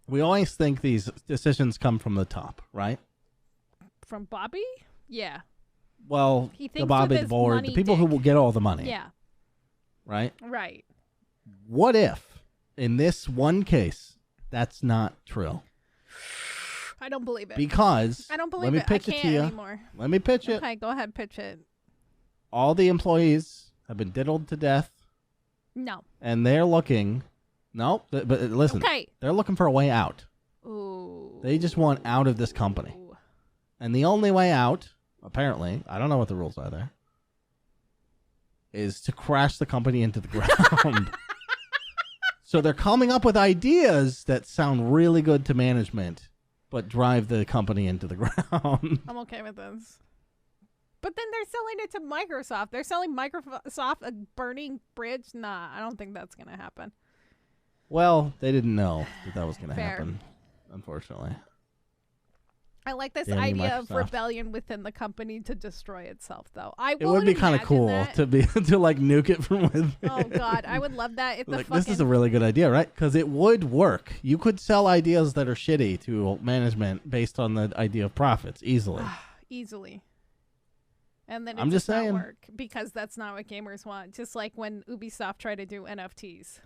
We always think these decisions come from the top, right? From Bobby? Yeah. Well, he the Bobby, the board, the people who will get all the money. Yeah. Right? Right. What if, in this one case, that's not true? I don't believe it. Because I don't believe let me it. pitch I it can't to you. Anymore. Let me pitch it. Okay, go ahead, pitch it. All the employees have been diddled to death. No. And they're looking. Nope. But listen. Okay. They're looking for a way out. Ooh. They just want out of this company. And the only way out, apparently, I don't know what the rules are there, is to crash the company into the ground. So they're coming up with ideas that sound really good to management, but drive the company into the ground. I'm okay with this. But then they're selling it to Microsoft. They're selling Microsoft a burning bridge? Nah, I don't think that's going to happen. Well, they didn't know that was going to happen, unfortunately. I like this idea of rebellion within the company to destroy itself, though. It would be kind of cool to like nuke it from within. Oh God, I would love that. If like, this is a really good idea, right? Because it would work. You could sell ideas that are shitty to management based on the idea of profits easily. Easily. And then I'm just saying, not work because that's not what gamers want. Just like when Ubisoft tried to do NFTs.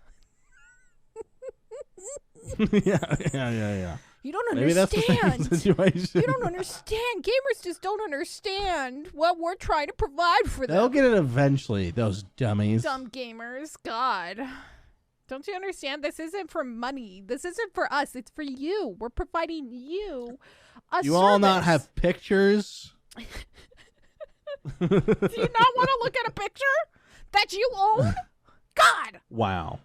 Yeah. You don't understand. Maybe that's the same situation. You don't understand. Gamers just don't understand what we're trying to provide for them. They'll get it eventually, those dummies. Dumb gamers. God. Don't you understand? This isn't for money. This isn't for us. It's for you. We're providing you a service. You all not have pictures? Do you not want to look at a picture that you own? God. Wow.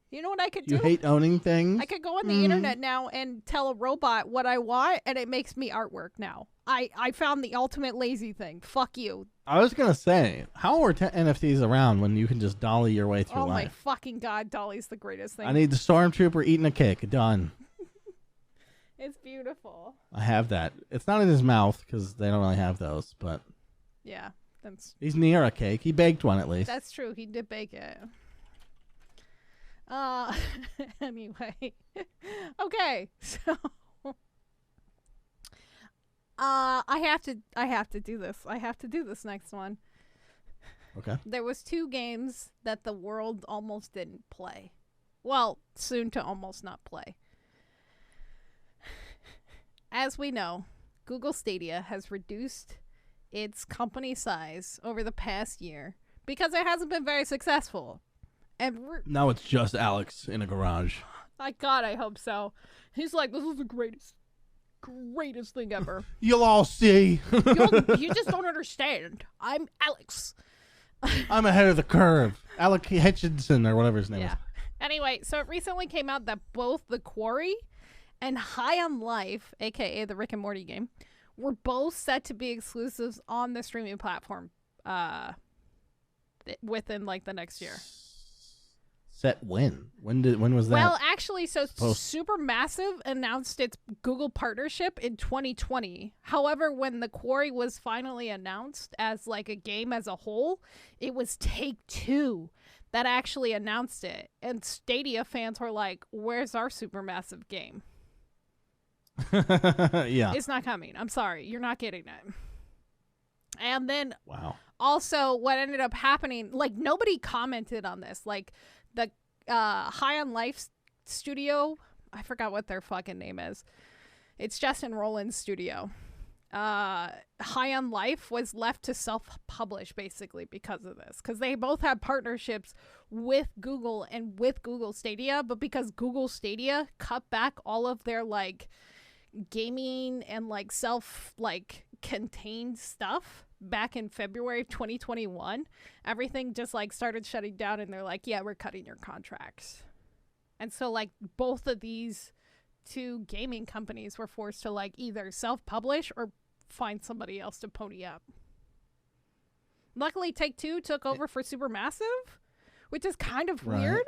You know what I could do? You hate owning things? I could go on the internet now and tell a robot what I want, and it makes me artwork now. I found the ultimate lazy thing. Fuck you. I was going to say, how are NFTs around when you can just dolly your way through life? Oh my fucking God, Dolly's the greatest thing. I need the stormtrooper eating a cake. Done. It's beautiful. I have that. It's not in his mouth because they don't really have those, but... Yeah. He's near a cake. He baked one at least. That's true. He did bake it. Anyway. Okay. So I have to do this. I have to do this next one. Okay. There was 2 games that the world almost didn't play. Well, soon to almost not play. As we know, Google Stadia has reduced its company size over the past year because it hasn't been very successful. And now it's just Alex in a garage. My God, I hope so. He's like, this is the greatest thing ever. You'll all see. You just don't understand. I'm Alex. I'm ahead of the curve. Alec Hitchinson or whatever his name is. Anyway, so it recently came out that both The Quarry and High on Life, a.k.a. the Rick and Morty game, were both set to be exclusives on the streaming platform within like the next year. Set when? When was that? Well, actually, so Supermassive announced its Google partnership in 2020. However, when The Quarry was finally announced as like a game as a whole, it was Take-Two that actually announced it. And Stadia fans were like, where's our Supermassive game? Yeah. It's not coming. I'm sorry. You're not getting it. And then also what ended up happening, like nobody commented on this. Like the High on Life studio, I forgot what their fucking name is. It's Justin Roland's studio. High on Life was left to self-publish basically because of this. Because they both had partnerships with Google and with Google Stadia. But because Google Stadia cut back all of their like gaming and like contained stuff back in February of 2021, everything just like started shutting down and they're like, yeah, we're cutting your contracts. And so like both of these 2 gaming companies were forced to like either self-publish or find somebody else to pony up. Luckily Take-Two took over for Supermassive, which is kind of weird.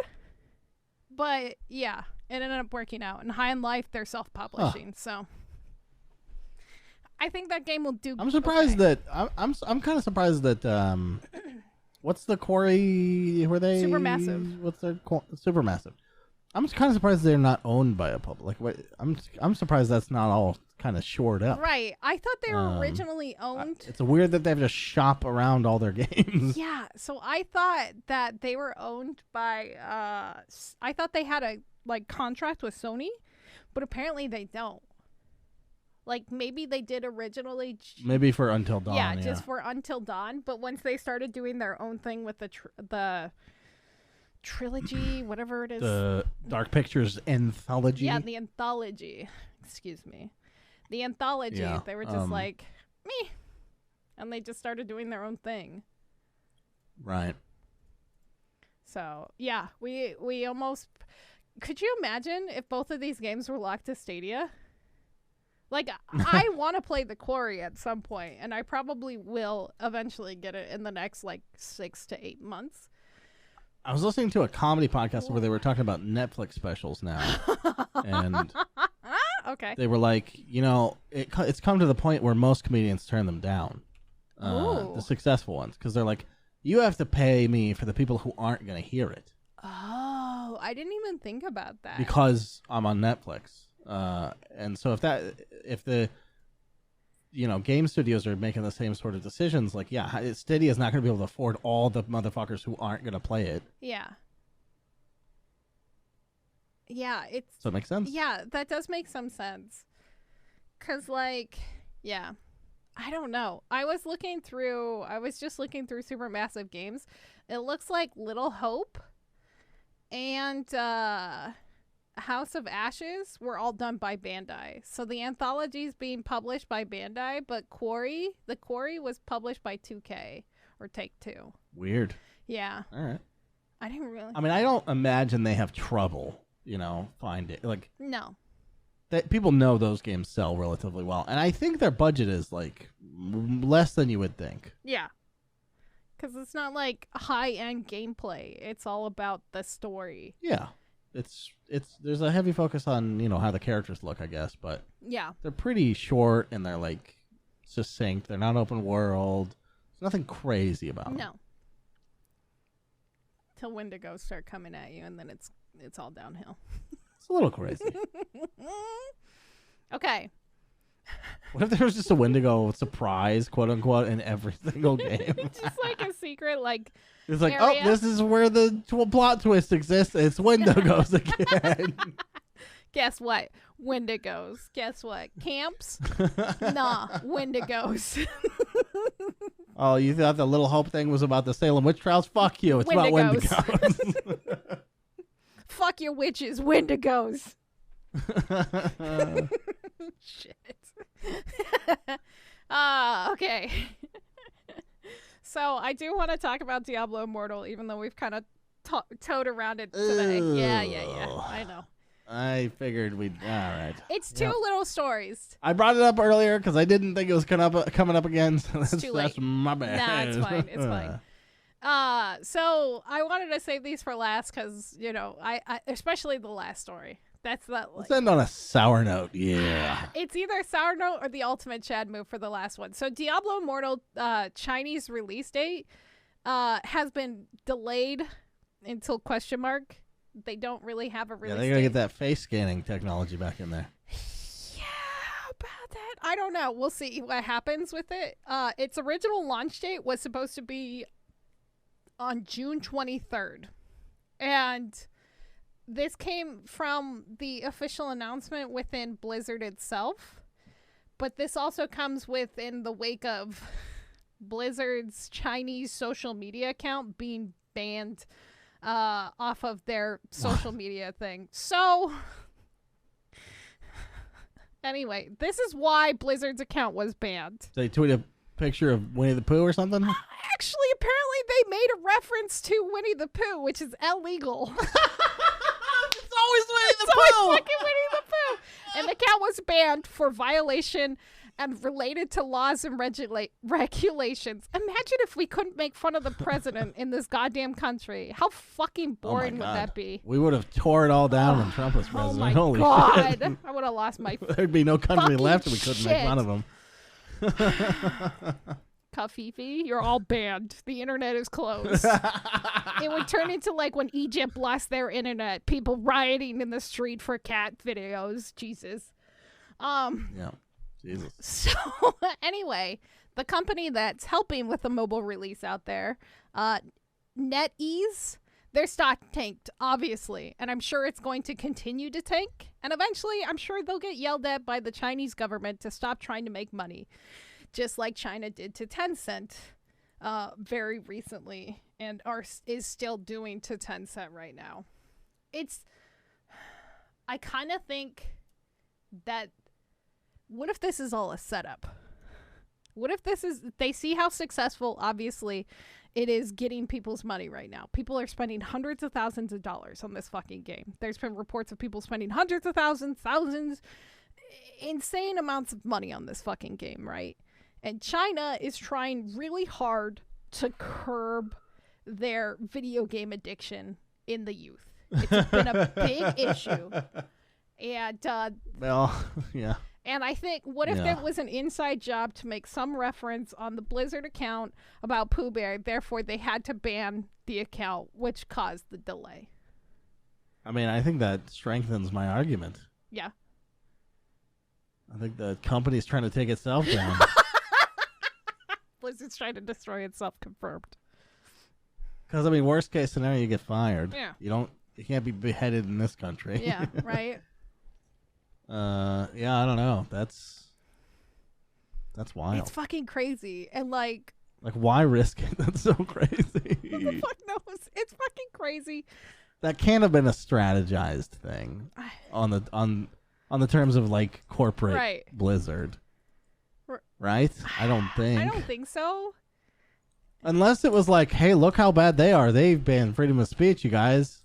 But yeah, it ended up working out. And High on Life, they're self-publishing, so I think that game will do. I'm surprised that I'm kind of surprised that What's the Quarry? Were they Supermassive? What's their Supermassive? I'm kind of surprised they're not owned by a public. Like, I'm surprised that's not all kind of shored up. Right. I thought they were originally owned. It's weird that they have to shop around all their games. Yeah. So I thought that they were owned by. I thought they had a contract with Sony, but apparently they don't. Like, maybe they did originally. Maybe for Until Dawn. Yeah, just for Until Dawn. But once they started doing their own thing with the trilogy, whatever it is. The Dark Pictures anthology. Yeah, the anthology. Excuse me. The anthology. Yeah, they were just like, me. And they just started doing their own thing. Right. So, yeah, we almost... Could you imagine if both of these games were locked to Stadia? Like, I want to play The Quarry at some point, and I probably will eventually get it in the next, 6 to 8 months. I was listening to a comedy podcast where they were talking about Netflix specials now. And okay. They were like, it's come to the point where most comedians turn them down. The successful ones. Because they're like, you have to pay me for the people who aren't going to hear it. Oh, I didn't even think about that. Because I'm on Netflix. And so if the game studios are making the same sort of decisions, Stadia is not going to be able to afford all the motherfuckers who aren't going to play it. Yeah. Yeah, so it makes sense. Yeah, that does make some sense. 'Cause yeah, I don't know. I was just looking through Supermassive Games. It looks like Little Hope and House of Ashes were all done by Bandai. So the anthology is being published by Bandai, but The Quarry was published by 2K or Take-Two. Weird. Yeah. All right. I didn't really. I mean, I don't imagine they have trouble, find it. No. People know those games sell relatively well, and I think their budget is less than you would think. Yeah. Because it's not high-end gameplay. It's all about the story. Yeah. There's a heavy focus on how the characters look, I guess, but yeah, they're pretty short and they're succinct. They're not open world. There's nothing crazy about them. No. Till Wendigos start coming at you, and then it's all downhill. It's a little crazy. Okay. What if there was just a Wendigo surprise, quote unquote, in every single game? Just a secret, it's like, area. Oh, this is where the plot twist exists. It's Wendigos again. Guess what? Wendigos. Guess what? Camps? Nah, Wendigos. Oh, you thought the Little Hope thing was about the Salem witch trials? Fuck you. It's about Wendigos. Fuck your witches, Wendigos. Shit. Okay. So I do want to talk about Diablo Immortal, even though we've kind of towed around it today. Yeah. I know. I figured we'd... All right. It's two little stories. I brought it up earlier because I didn't think it was coming up again. So it's too late. That's my bad. Nah, it's fine. It's fine. So I wanted to save these for last because, I especially the last story. That's that. Let's end on a sour note. Yeah. It's either a sour note or the ultimate Chad move for the last one. So Diablo Immortal Chinese release date has been delayed until ? They don't really have a release date. They gotta get that face scanning technology back in there. Yeah, about that. I don't know. We'll see what happens with it. Its original launch date was supposed to be on June 23rd. And this came from the official announcement within Blizzard itself, but this also comes within the wake of Blizzard's Chinese social media account being banned off of their social media thing. So, anyway, this is why Blizzard's account was banned. They tweeted a picture of Winnie the Pooh or something? Actually, apparently they made a reference to Winnie the Pooh, which is illegal. It's always Winnie the Pooh. Pooh. Fucking Winnie the Pooh. And the account was banned for violation and related to laws and regulations. Imagine if we couldn't make fun of the president in this goddamn country. How fucking boring would that be? We would have tore it all down when Trump was president. Oh my Holy God. shit. I would have lost my There'd be no country left if we couldn't shit. make fun of him. Kafifi, you're all banned. The internet is closed. It would turn into like when Egypt lost their internet, people rioting in the street for cat videos. Jesus. Yeah. Jesus. So anyway, the company that's helping with the mobile release out there, NetEase, their stock tanked, obviously, and I'm sure it's going to continue to tank. And eventually, I'm sure they'll get yelled at by the Chinese government to stop trying to make money, just like China did to Tencent very recently, and is still doing to Tencent right now. I kind of think that, what if this is all a setup? What if they see how successful, obviously, it is getting people's money right now. People are spending hundreds of thousands of dollars on this fucking game. There's been reports of people spending hundreds of thousands, insane amounts of money on this fucking game, right? And China is trying really hard to curb their video game addiction in the youth. It's been a big issue. And, well, yeah. And I think, what if there was an inside job to make some reference on the Blizzard account about Pooh Bear, therefore they had to ban the account, which caused the delay? I mean, I think that strengthens my argument. Yeah. I think the company's trying to take itself down. Blizzard's trying to destroy itself, confirmed. Because, I mean, worst case scenario, you get fired. Yeah. You can't be beheaded in this country. Yeah, right? Yeah, I don't know. That's wild. It's fucking crazy. And like why risk it? That's so crazy. Who the fuck knows? It's fucking crazy. That can't have been a strategized thing on the terms of like corporate Blizzard. Right? I don't think so. Unless it was like, hey, look how bad they are. They've banned freedom of speech, you guys.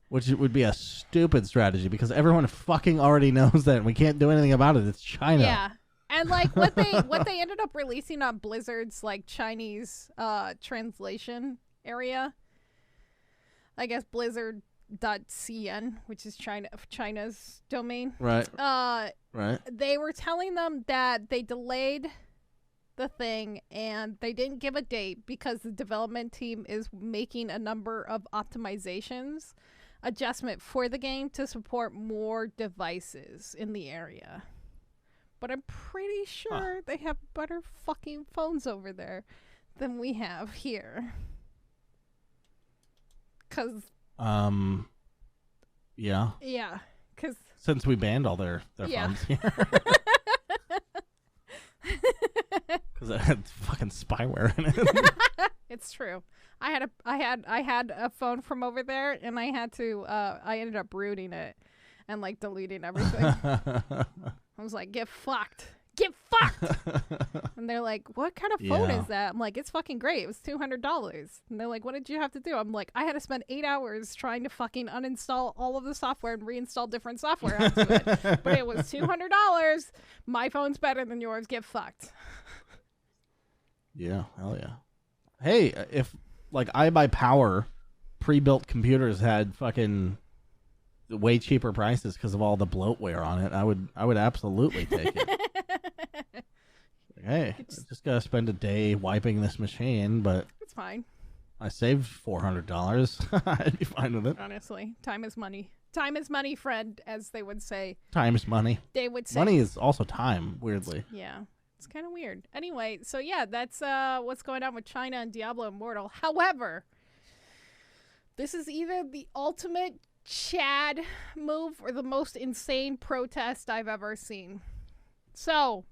Which would be a stupid strategy because everyone fucking already knows that and we can't do anything about it. It's China. Yeah. And like what they ended up releasing on Blizzard's like Chinese translation area. I guess Blizzard.cn, which is China's domain. Right. Right. They were telling them that they delayed the thing and they didn't give a date because the development team is making a number of optimizations adjustment for the game to support more devices in the area. But I'm pretty sure they have better fucking phones over there than we have here. 'Cause yeah. Yeah, 'cause since we banned all their phones here. Because it had fucking spyware in it. It's true. I had a phone from over there, and I ended up rooting it and like deleting everything. I was like, get fucked. And they're like, what kind of phone is that? I'm like, it's fucking great. It was $200. And they're like, what did you have to do? I'm like, I had to spend 8 hours trying to fucking uninstall all of the software and reinstall different software onto it. But it was $200. My phone's better than yours. Get fucked. Yeah, hell yeah. Hey, if like iBuyPower pre-built computers had fucking way cheaper prices because of all the bloatware on it, I would absolutely take it. Hey, I just gotta spend a day wiping this machine, but it's fine. I saved $400. I'd be fine with it. Honestly, time is money. Time is money, friend, as they would say. Time is money. They would say. Money is also time, weirdly. Yeah. It's kind of weird. Anyway, so yeah, that's what's going on with China and Diablo Immortal. However, this is either the ultimate Chad move or the most insane protest I've ever seen. So,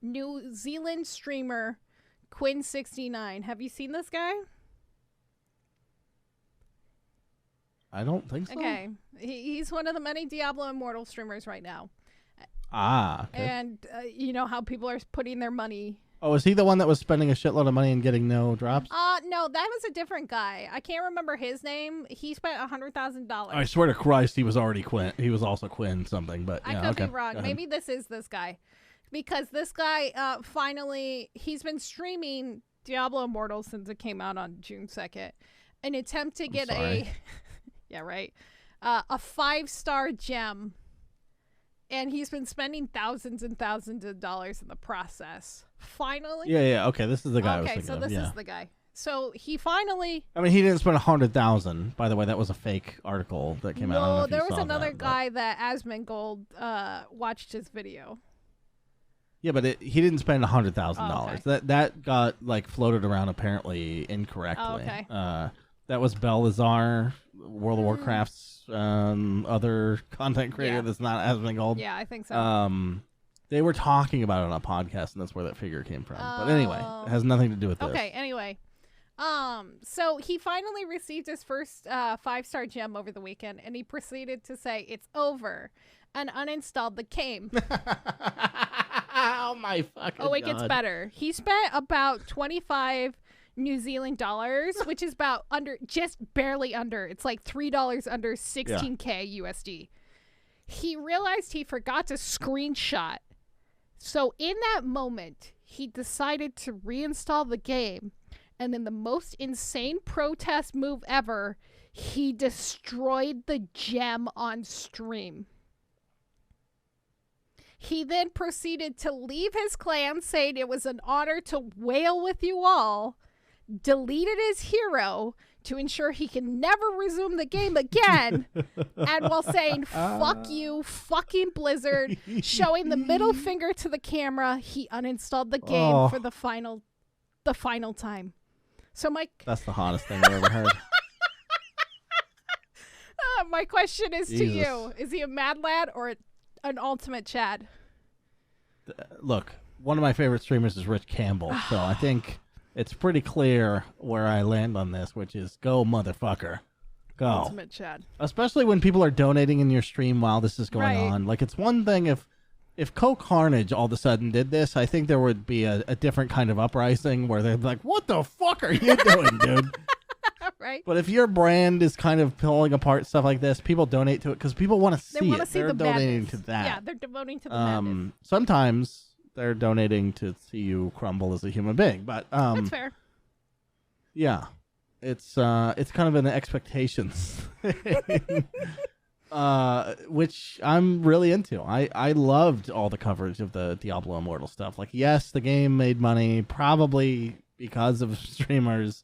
New Zealand streamer Quinn69. Have you seen this guy? I don't think so. Okay. He's one of the many Diablo Immortal streamers right now. Okay. And you know how people are putting their money. Oh, is he the one that was spending a shitload of money and getting no drops? No, that was a different guy. I can't remember his name. He spent $100,000. I swear to Christ, he was already Quinn. He was also Quinn something, but yeah, I could be wrong. Maybe this is this guy. Because this guy, finally, he's been streaming Diablo Immortal since it came out on June 2nd. An attempt to get a 5-star gem. and he's been spending thousands and thousands of dollars in the process. Finally. Yeah. Okay, this is the guy. Okay, so this is the guy. So he finally. I mean, he didn't spend $100,000. By the way, that was a fake article that came out. No, there was another guy that Asmongold watched his video. Yeah, but he didn't spend $100,000. Okay. That got like floated around apparently incorrectly. Oh, okay. That was Belazar, World of Warcraft's other content creator that's not Asmongold. Yeah, I think so. They were talking about it on a podcast, and that's where that figure came from. But anyway, it has nothing to do with this. Okay, anyway. So he finally received his first 5-star gem over the weekend, and he proceeded to say it's over and uninstalled the game. Oh my fucking God. Oh, it gets better. He spent about 25 New Zealand dollars, which is about just barely under. It's like $3 under 16K USD. He realized he forgot to screenshot. So in that moment, he decided to reinstall the game. And in the most insane protest move ever, he destroyed the gem on stream. He then proceeded to leave his clan, saying it was an honor to wail with you all, deleted his hero to ensure he can never resume the game again, and while saying, fuck you, fucking Blizzard, showing the middle finger to the camera, he uninstalled the game for the final time. So, Mike... That's the hottest thing I've ever heard. My question is to you. Is he a mad lad or an ultimate Chad? Look, one of my favorite streamers is Rich Campbell, so I think it's pretty clear where I land on this, which is go, motherfucker. Go. Ultimate Chad. Especially when people are donating in your stream while this is going on. Like, it's one thing if Coke Carnage all of a sudden did this, I think there would be a different kind of uprising where they'd be like, what the fuck are you doing, dude? Right. But if your brand is kind of pulling apart stuff like this, people donate to it because people want to see it. They want to see they're the donating madness. to that. Yeah, they're devoting to the madness. Sometimes they're donating to see you crumble as a human being, but that's fair. Yeah, it's kind of an expectations, which I'm really into. I loved all the coverage of the Diablo Immortal stuff. Like, yes, the game made money probably because of streamers.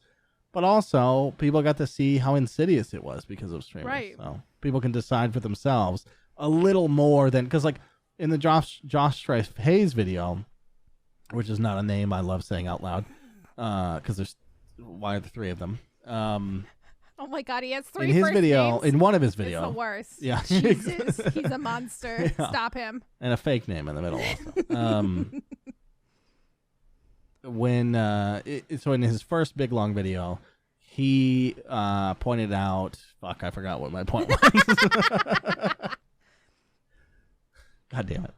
But also, people got to see how insidious it was because of streamers. Right. So people can decide for themselves a little more than... Because, like, in the Josh Strife Hayes video, which is not a name I love saying out loud, because there's... Why are there 3 of them? Oh, my God, he has 3 in his first video, names? in one of his videos. It's the worst. Yeah. Jesus, he's a monster. Yeah. Stop him. And a fake name in the middle also. So in his first big long video, he pointed out, fuck, I forgot what my point was. God damn it.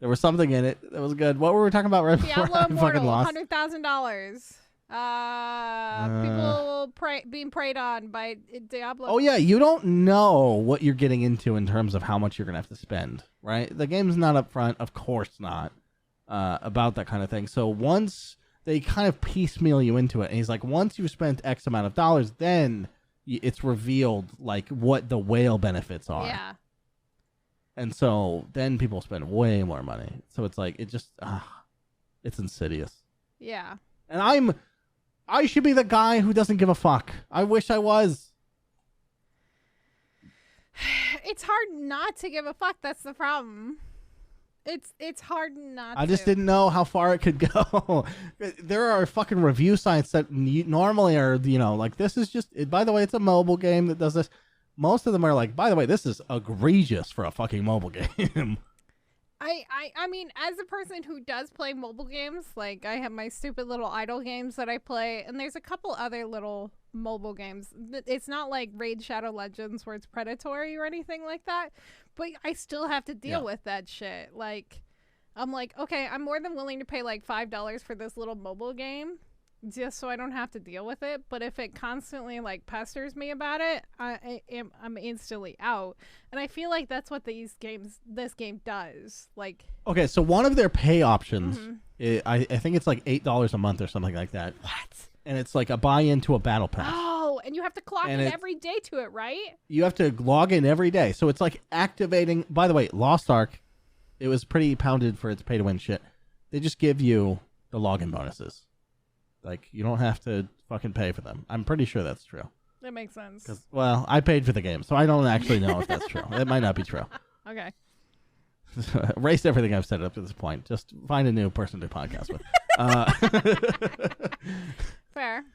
There was something in it that was good. What were we talking about right before I fucking lost? $100,000. People being preyed on by Diablo. Oh, yeah. You don't know what you're getting into in terms of how much you're going to have to spend, right? The game's not up front. Of course not. About that kind of thing. So once they kind of piecemeal you into it, and he's like, once you've spent X amount of dollars, then it's revealed like what the whale benefits are. Yeah. And so then people spend way more money. So it's like, it just, it's insidious. Yeah. And I should be the guy who doesn't give a fuck. I wish I was. It's hard not to give a fuck. That's the problem. It's hard not to. I just didn't know how far it could go. There are fucking review sites that normally are, like, this is just, by the way, it's a mobile game that does this. Most of them are like, by the way, this is egregious for a fucking mobile game. I mean, as a person who does play mobile games, like, I have my stupid little idle games that I play, and there's a couple other little mobile games. It's not like Raid Shadow Legends where it's predatory or anything like that, but I still have to deal with that shit. Like, I'm like, okay, I'm more than willing to pay like $5 for this little mobile game just so I don't have to deal with it. But if it constantly like pesters me about it, I'm instantly out. And I feel like that's what this game does. Like, okay, so one of their pay options, I think it's like $8 a month or something like that. What? And it's like a buy-in to a battle pass. Oh, and you have to clock in every day to it, right? You have to log in every day. So it's like activating. By the way, Lost Ark it was pretty pounded for its pay-to-win shit. They just give you the login bonuses. Like, you don't have to fucking pay for them. I'm pretty sure that's true. That makes sense. Well, I paid for the game, so I don't actually know if that's true. It might not be true. Okay. Erase everything I've said up to this point. Just find a new person to podcast with. Fair.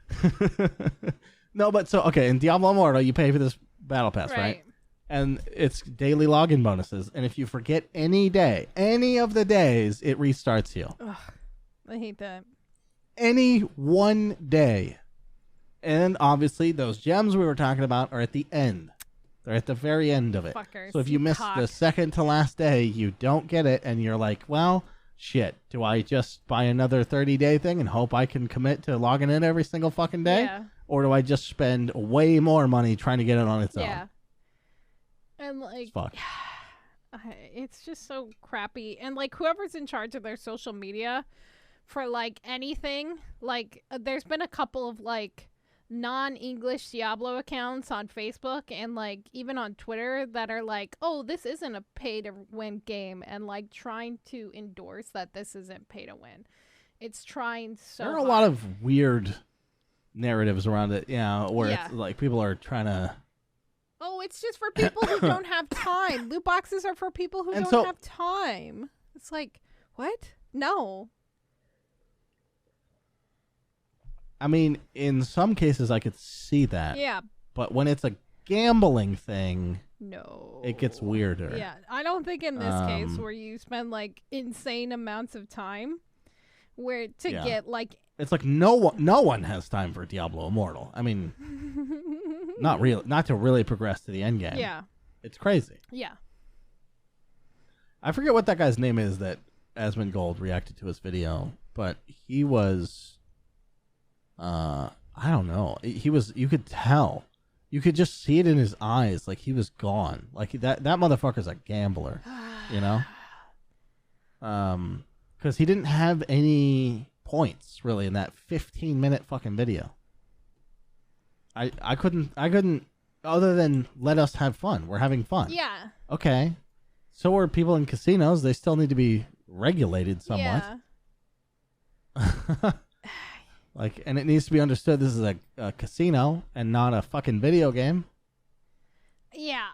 No, but okay, in Diablo Immortal, you pay for this battle pass, right? And it's daily login bonuses. And if you forget any of the days, it restarts you. Ugh, I hate that. Any one day. And obviously, those gems we were talking about are at the end. They're at the very end of it. Fuckers, so if you miss the second to last day, you don't get it. And you're like, well, shit. Do I just buy another 30-day thing and hope I can commit to logging in every single fucking day? Yeah. Or do I just spend way more money trying to get it on its own? Yeah. And like, it's just so crappy. And like, whoever's in charge of their social media for like anything, like there's been a couple of like non-English Diablo accounts on Facebook and like even on Twitter that are like, oh, this isn't a pay to win game, and like trying to endorse that this isn't pay to win. It's trying so There are a lot of weird narratives around it, where it's like people are trying to... Oh, it's just for people who don't have time. Loot boxes are for people who don't have time. It's like, what? No. I mean, in some cases, I could see that. Yeah. But when it's a gambling thing, no, it gets weirder. Yeah, I don't think in this case where you spend like insane amounts of time get like... It's like no one has time for Diablo Immortal. I mean, not to really progress to the end game. Yeah. It's crazy. Yeah. I forget what that guy's name is that Asmongold reacted to his video, but he was... I don't know. You could tell. You could just see it in his eyes. Like, he was gone. Like, that motherfucker's a gambler. You know? Because he didn't have any points, really, in that 15-minute fucking video. I couldn't, other than let us have fun. We're having fun. Yeah. Okay. So are people in casinos. They still need to be regulated somewhat. Yeah. Like, and it needs to be understood this is a casino and not a fucking video game. Yeah,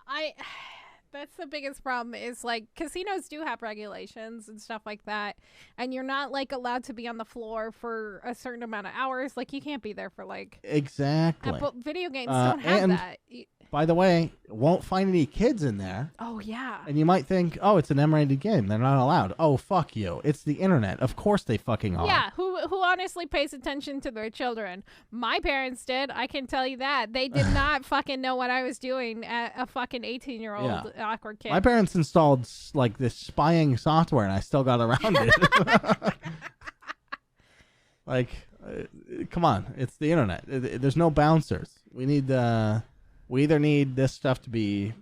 that's the biggest problem is, like, casinos do have regulations and stuff like that, and you're not, like, allowed to be on the floor for a certain amount of hours. Like, you can't be there for, like... Exactly. But video games don't have that. By the way, won't find any kids in there. Oh, yeah. And you might think, oh, it's an M-rated game. They're not allowed. Oh, fuck you. It's the internet. Of course they fucking are. Yeah, who honestly pays attention to their children? My parents did. I can tell you that. They did not fucking know what I was doing at a fucking 18-year-old awkward kid. My parents installed, like, this spying software, and I still got around it. Like, come on. It's the internet. There's no bouncers. We either need this stuff to be,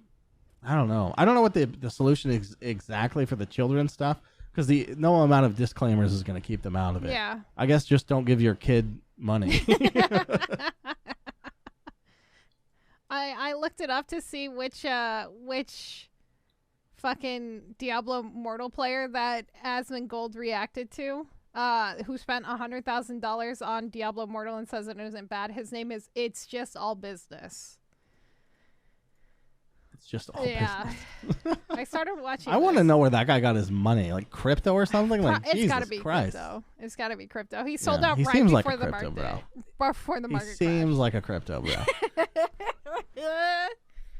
I don't know. I don't know what the solution is exactly for the children stuff, because no amount of disclaimers is going to keep them out of it. Yeah. I guess just don't give your kid money. I looked it up to see which fucking Diablo Immortal player that Asmongold reacted to, who spent $100,000 on Diablo Immortal and says it isn't bad. His name is It's Just All Business. It's just all business. I started watching. I want to know where that guy got his money, like crypto or something. Like, it's gotta be Christ. Crypto. It's got to be crypto. He sold out he right seems before like a the crypto market. Bro. Before the market. He seems like a crypto bro.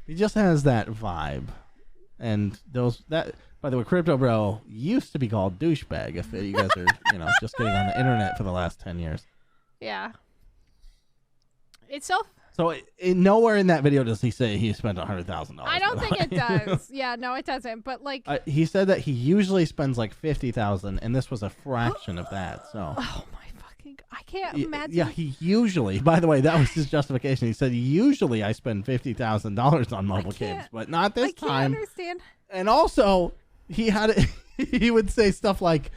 He just has that vibe, and by the way, crypto bro used to be called douchebag. If you guys are just getting on the internet for the last 10 years. Yeah. It's So nowhere in that video does he say he spent $100,000. I don't think it does. Yeah, no, it doesn't. But like, he said that he usually spends like $50,000, and this was a fraction of that. So. Oh my fucking! I can't imagine. Yeah, he usually. By the way, that was his justification. He said usually I spend $50,000 on mobile games, but not this time. I can't understand. And also, he would say stuff like,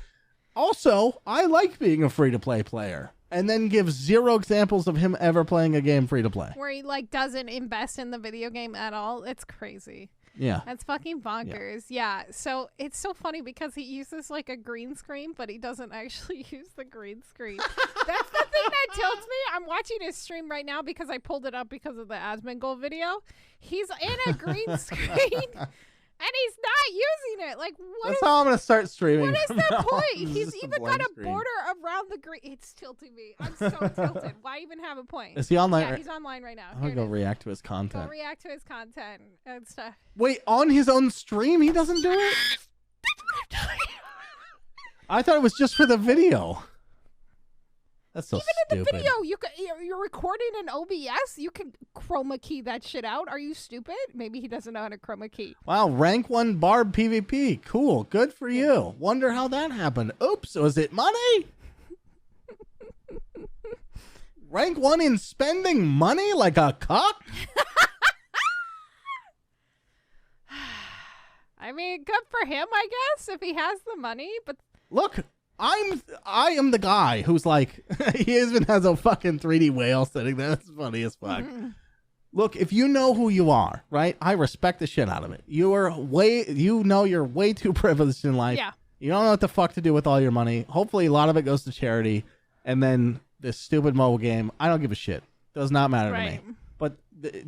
"Also, I like being a free-to-play player." And then give 0 examples of him ever playing a game free to play. Where he like doesn't invest in the video game at all. It's crazy. Yeah. That's fucking bonkers. Yeah. So it's so funny because he uses like a green screen, but he doesn't actually use the green screen. That's the thing that tilts me. I'm watching his stream right now because I pulled it up because of the Asmongold video. He's in a green screen and he's not using it. Like, That's how I'm going to start streaming. What is the point? He's even got a border around the green. It's tilting me. I'm so tilted. Why even have a point? Is he online? Yeah, he's online right now. I'm going to go react to his content. Go react to his content and stuff. Wait, on his own stream, he doesn't do it? That's what I'm doing. I thought it was just for the video. That's so stupid. Even in the video, you're recording in OBS. You can chroma key that shit out. Are you stupid? Maybe he doesn't know how to chroma key. Wow, rank 1 barb PvP. Cool. Good for you. Wonder how that happened. Oops, was it money? Rank 1 in spending money like a cock? I mean, good for him, I guess, if he has the money. But look, I am the guy who's like, he even has a fucking 3D whale sitting there. That's funny as fuck. Look, if you know who you are, right? I respect the shit out of it. You're way too privileged in life. Yeah. You don't know what the fuck to do with all your money. Hopefully a lot of it goes to charity. And then this stupid mobile game, I don't give a shit. Does not matter to me. But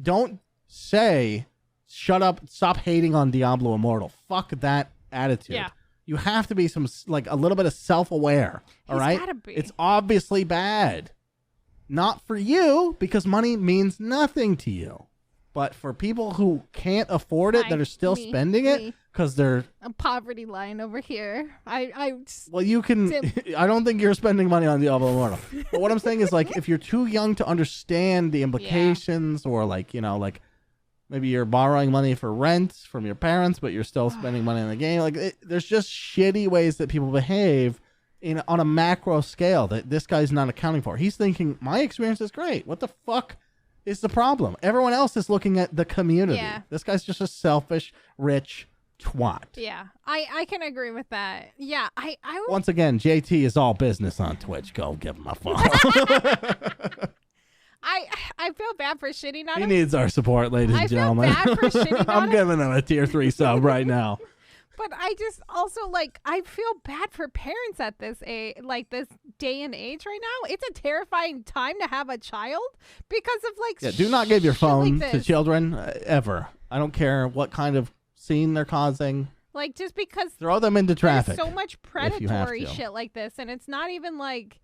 don't say, shut up, stop hating on Diablo Immortal. Fuck that attitude. Yeah. You have to be a little bit of self-aware, all right? Gotta be. It's obviously bad. Not for you, because money means nothing to you. But for people who can't afford it, that are still spending it, because they're... a poverty line over here. Well, you can... I don't think you're spending money on Diablo Immortal. But what I'm saying is, like, if you're too young to understand the implications, or, like, you know, like... maybe you're borrowing money for rent from your parents, but you're still spending money on the game. Like, there's just shitty ways that people behave on a macro scale that this guy's not accounting for. He's thinking, my experience is great. What the fuck is the problem? Everyone else is looking at the community. Yeah. This guy's just a selfish, rich twat. Yeah, I can agree with that. Yeah, I Once again, JT is all business on Twitch. Go give him a follow. I feel bad for shitting on He him. needs our support, ladies and gentlemen. I feel bad for shitting on I'm him. giving him a tier 3 sub right now. But I just also, like, I feel bad for parents at this this day and age right now. It's a terrifying time to have a child because of, like, yeah, do not give your phone like to children ever. I don't care what kind of scene they're causing. Like, just because throw them into traffic. There's so much predatory shit like this, and it's not even like,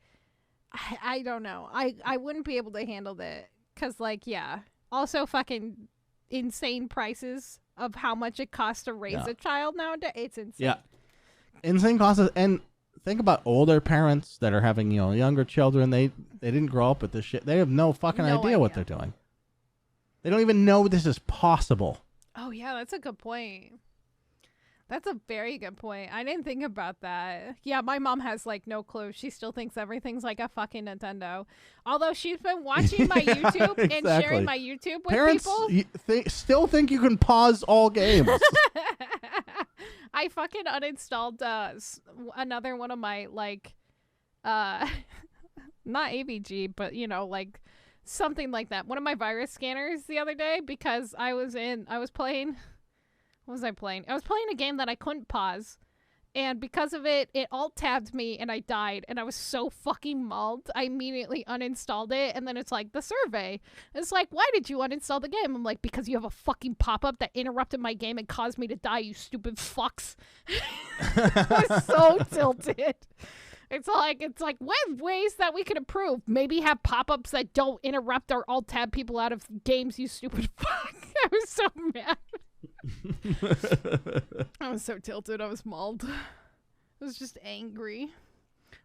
I don't know. I wouldn't be able to handle that because, like, yeah. Also, fucking insane prices of how much it costs to raise a child nowadays. It's insane. Yeah, insane costs. And think about older parents that are having, you know, younger children. They didn't grow up with this shit. They have no fucking idea what they're doing. They don't even know this is possible. Oh yeah, that's a good point. That's a very good point. I didn't think about that. Yeah, my mom has, like, no clue. She still thinks everything's like a fucking Nintendo. Although she's been watching my YouTube and sharing my YouTube with Parents people. Still think you can pause all games. I fucking uninstalled another one of my, like, not AVG, but, you know, like, something like that. One of my virus scanners the other day because I was playing... What was I playing? I was playing a game that I couldn't pause. And because of it, it alt-tabbed me and I died. And I was so fucking mauled. I immediately uninstalled it. And then it's like, the survey. It's like, why did you uninstall the game? I'm like, because you have a fucking pop-up that interrupted my game and caused me to die, you stupid fucks. I was so tilted. It's like, what ways that we can improve? Maybe have pop-ups that don't interrupt or alt-tab people out of games, you stupid fuck. I was so mad. I was so tilted. I was mauled. I was just angry.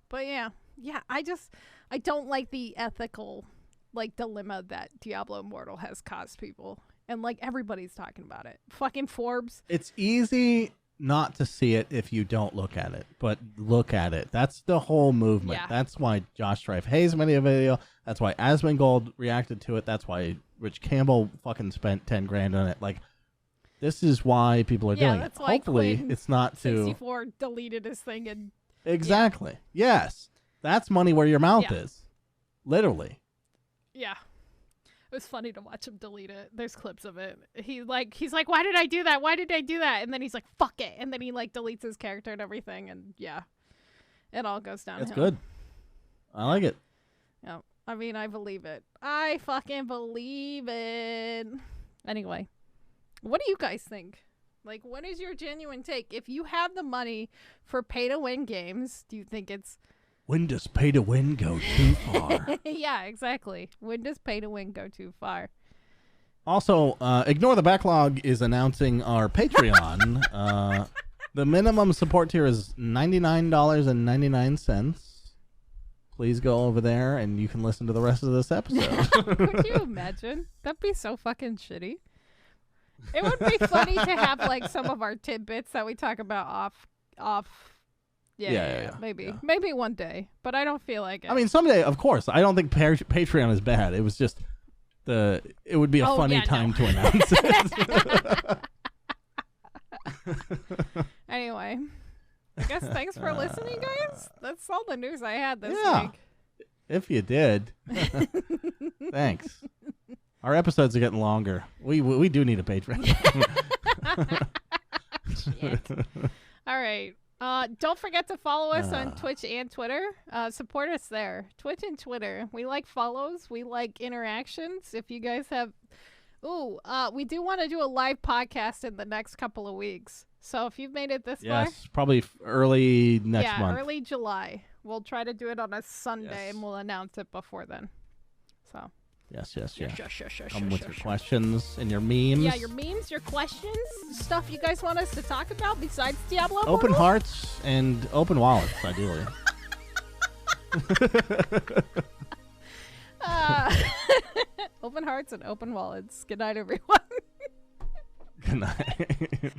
But yeah, I don't like the ethical, like, dilemma that Diablo Immortal has caused people. And, like, everybody's talking about it. Fucking Forbes. It's easy not to see it if you don't look at it, but look at it. That's the whole movement. Yeah. That's why Josh Strife Hayes made a video. That's why Asmongold reacted to it. That's why Rich Campbell fucking spent 10 grand on it. Like, this is why people are doing it. Hopefully, it's not to... 64 deleted his thing and... Exactly. Yeah. Yes. That's money where your mouth is. Literally. Yeah. was funny to watch him delete it. There's clips of it. He's like, why did I do that? Why did I do that? And then he's like, fuck it. And then he like deletes his character and everything. And yeah, it all goes downhill. It's good. I like it. Yeah. I mean, I believe it. I fucking believe it. Anyway, what do you guys think? Like, what is your genuine take? If you have the money for pay-to-win games, do you think it's... When does pay-to-win go too far? Yeah, exactly. When does pay-to-win go too far? Also, Ignore the Backlog is announcing our Patreon. The minimum support tier is $99.99. Please go over there and you can listen to the rest of this episode. Could you imagine? That'd be so fucking shitty. It would be funny to have like some of our tidbits that we talk about off. Yeah. Maybe one day, but I don't feel like it. I mean, someday, of course. I don't think Patreon is bad. It was just it would be a funny time to announce it. Anyway, I guess thanks for listening, guys. That's all the news I had this week. If you did, thanks. Our episodes are getting longer. We do need a Patreon. Shit. All right. Don't forget to follow us on Twitch and Twitter. Support us there. Twitch and Twitter. We like follows. We like interactions. If you guys have... we do want to do a live podcast in the next couple of weeks. So if you've made it this far... Yes, probably early next month. Yeah, early July. We'll try to do it on a Sunday, and we'll announce it before then. So... Yes. Come with your questions and your memes. Yeah, your memes, your questions, stuff you guys want us to talk about besides Diablo. Open hearts and open wallets, ideally. Open hearts and open wallets. Good night, everyone. Good night.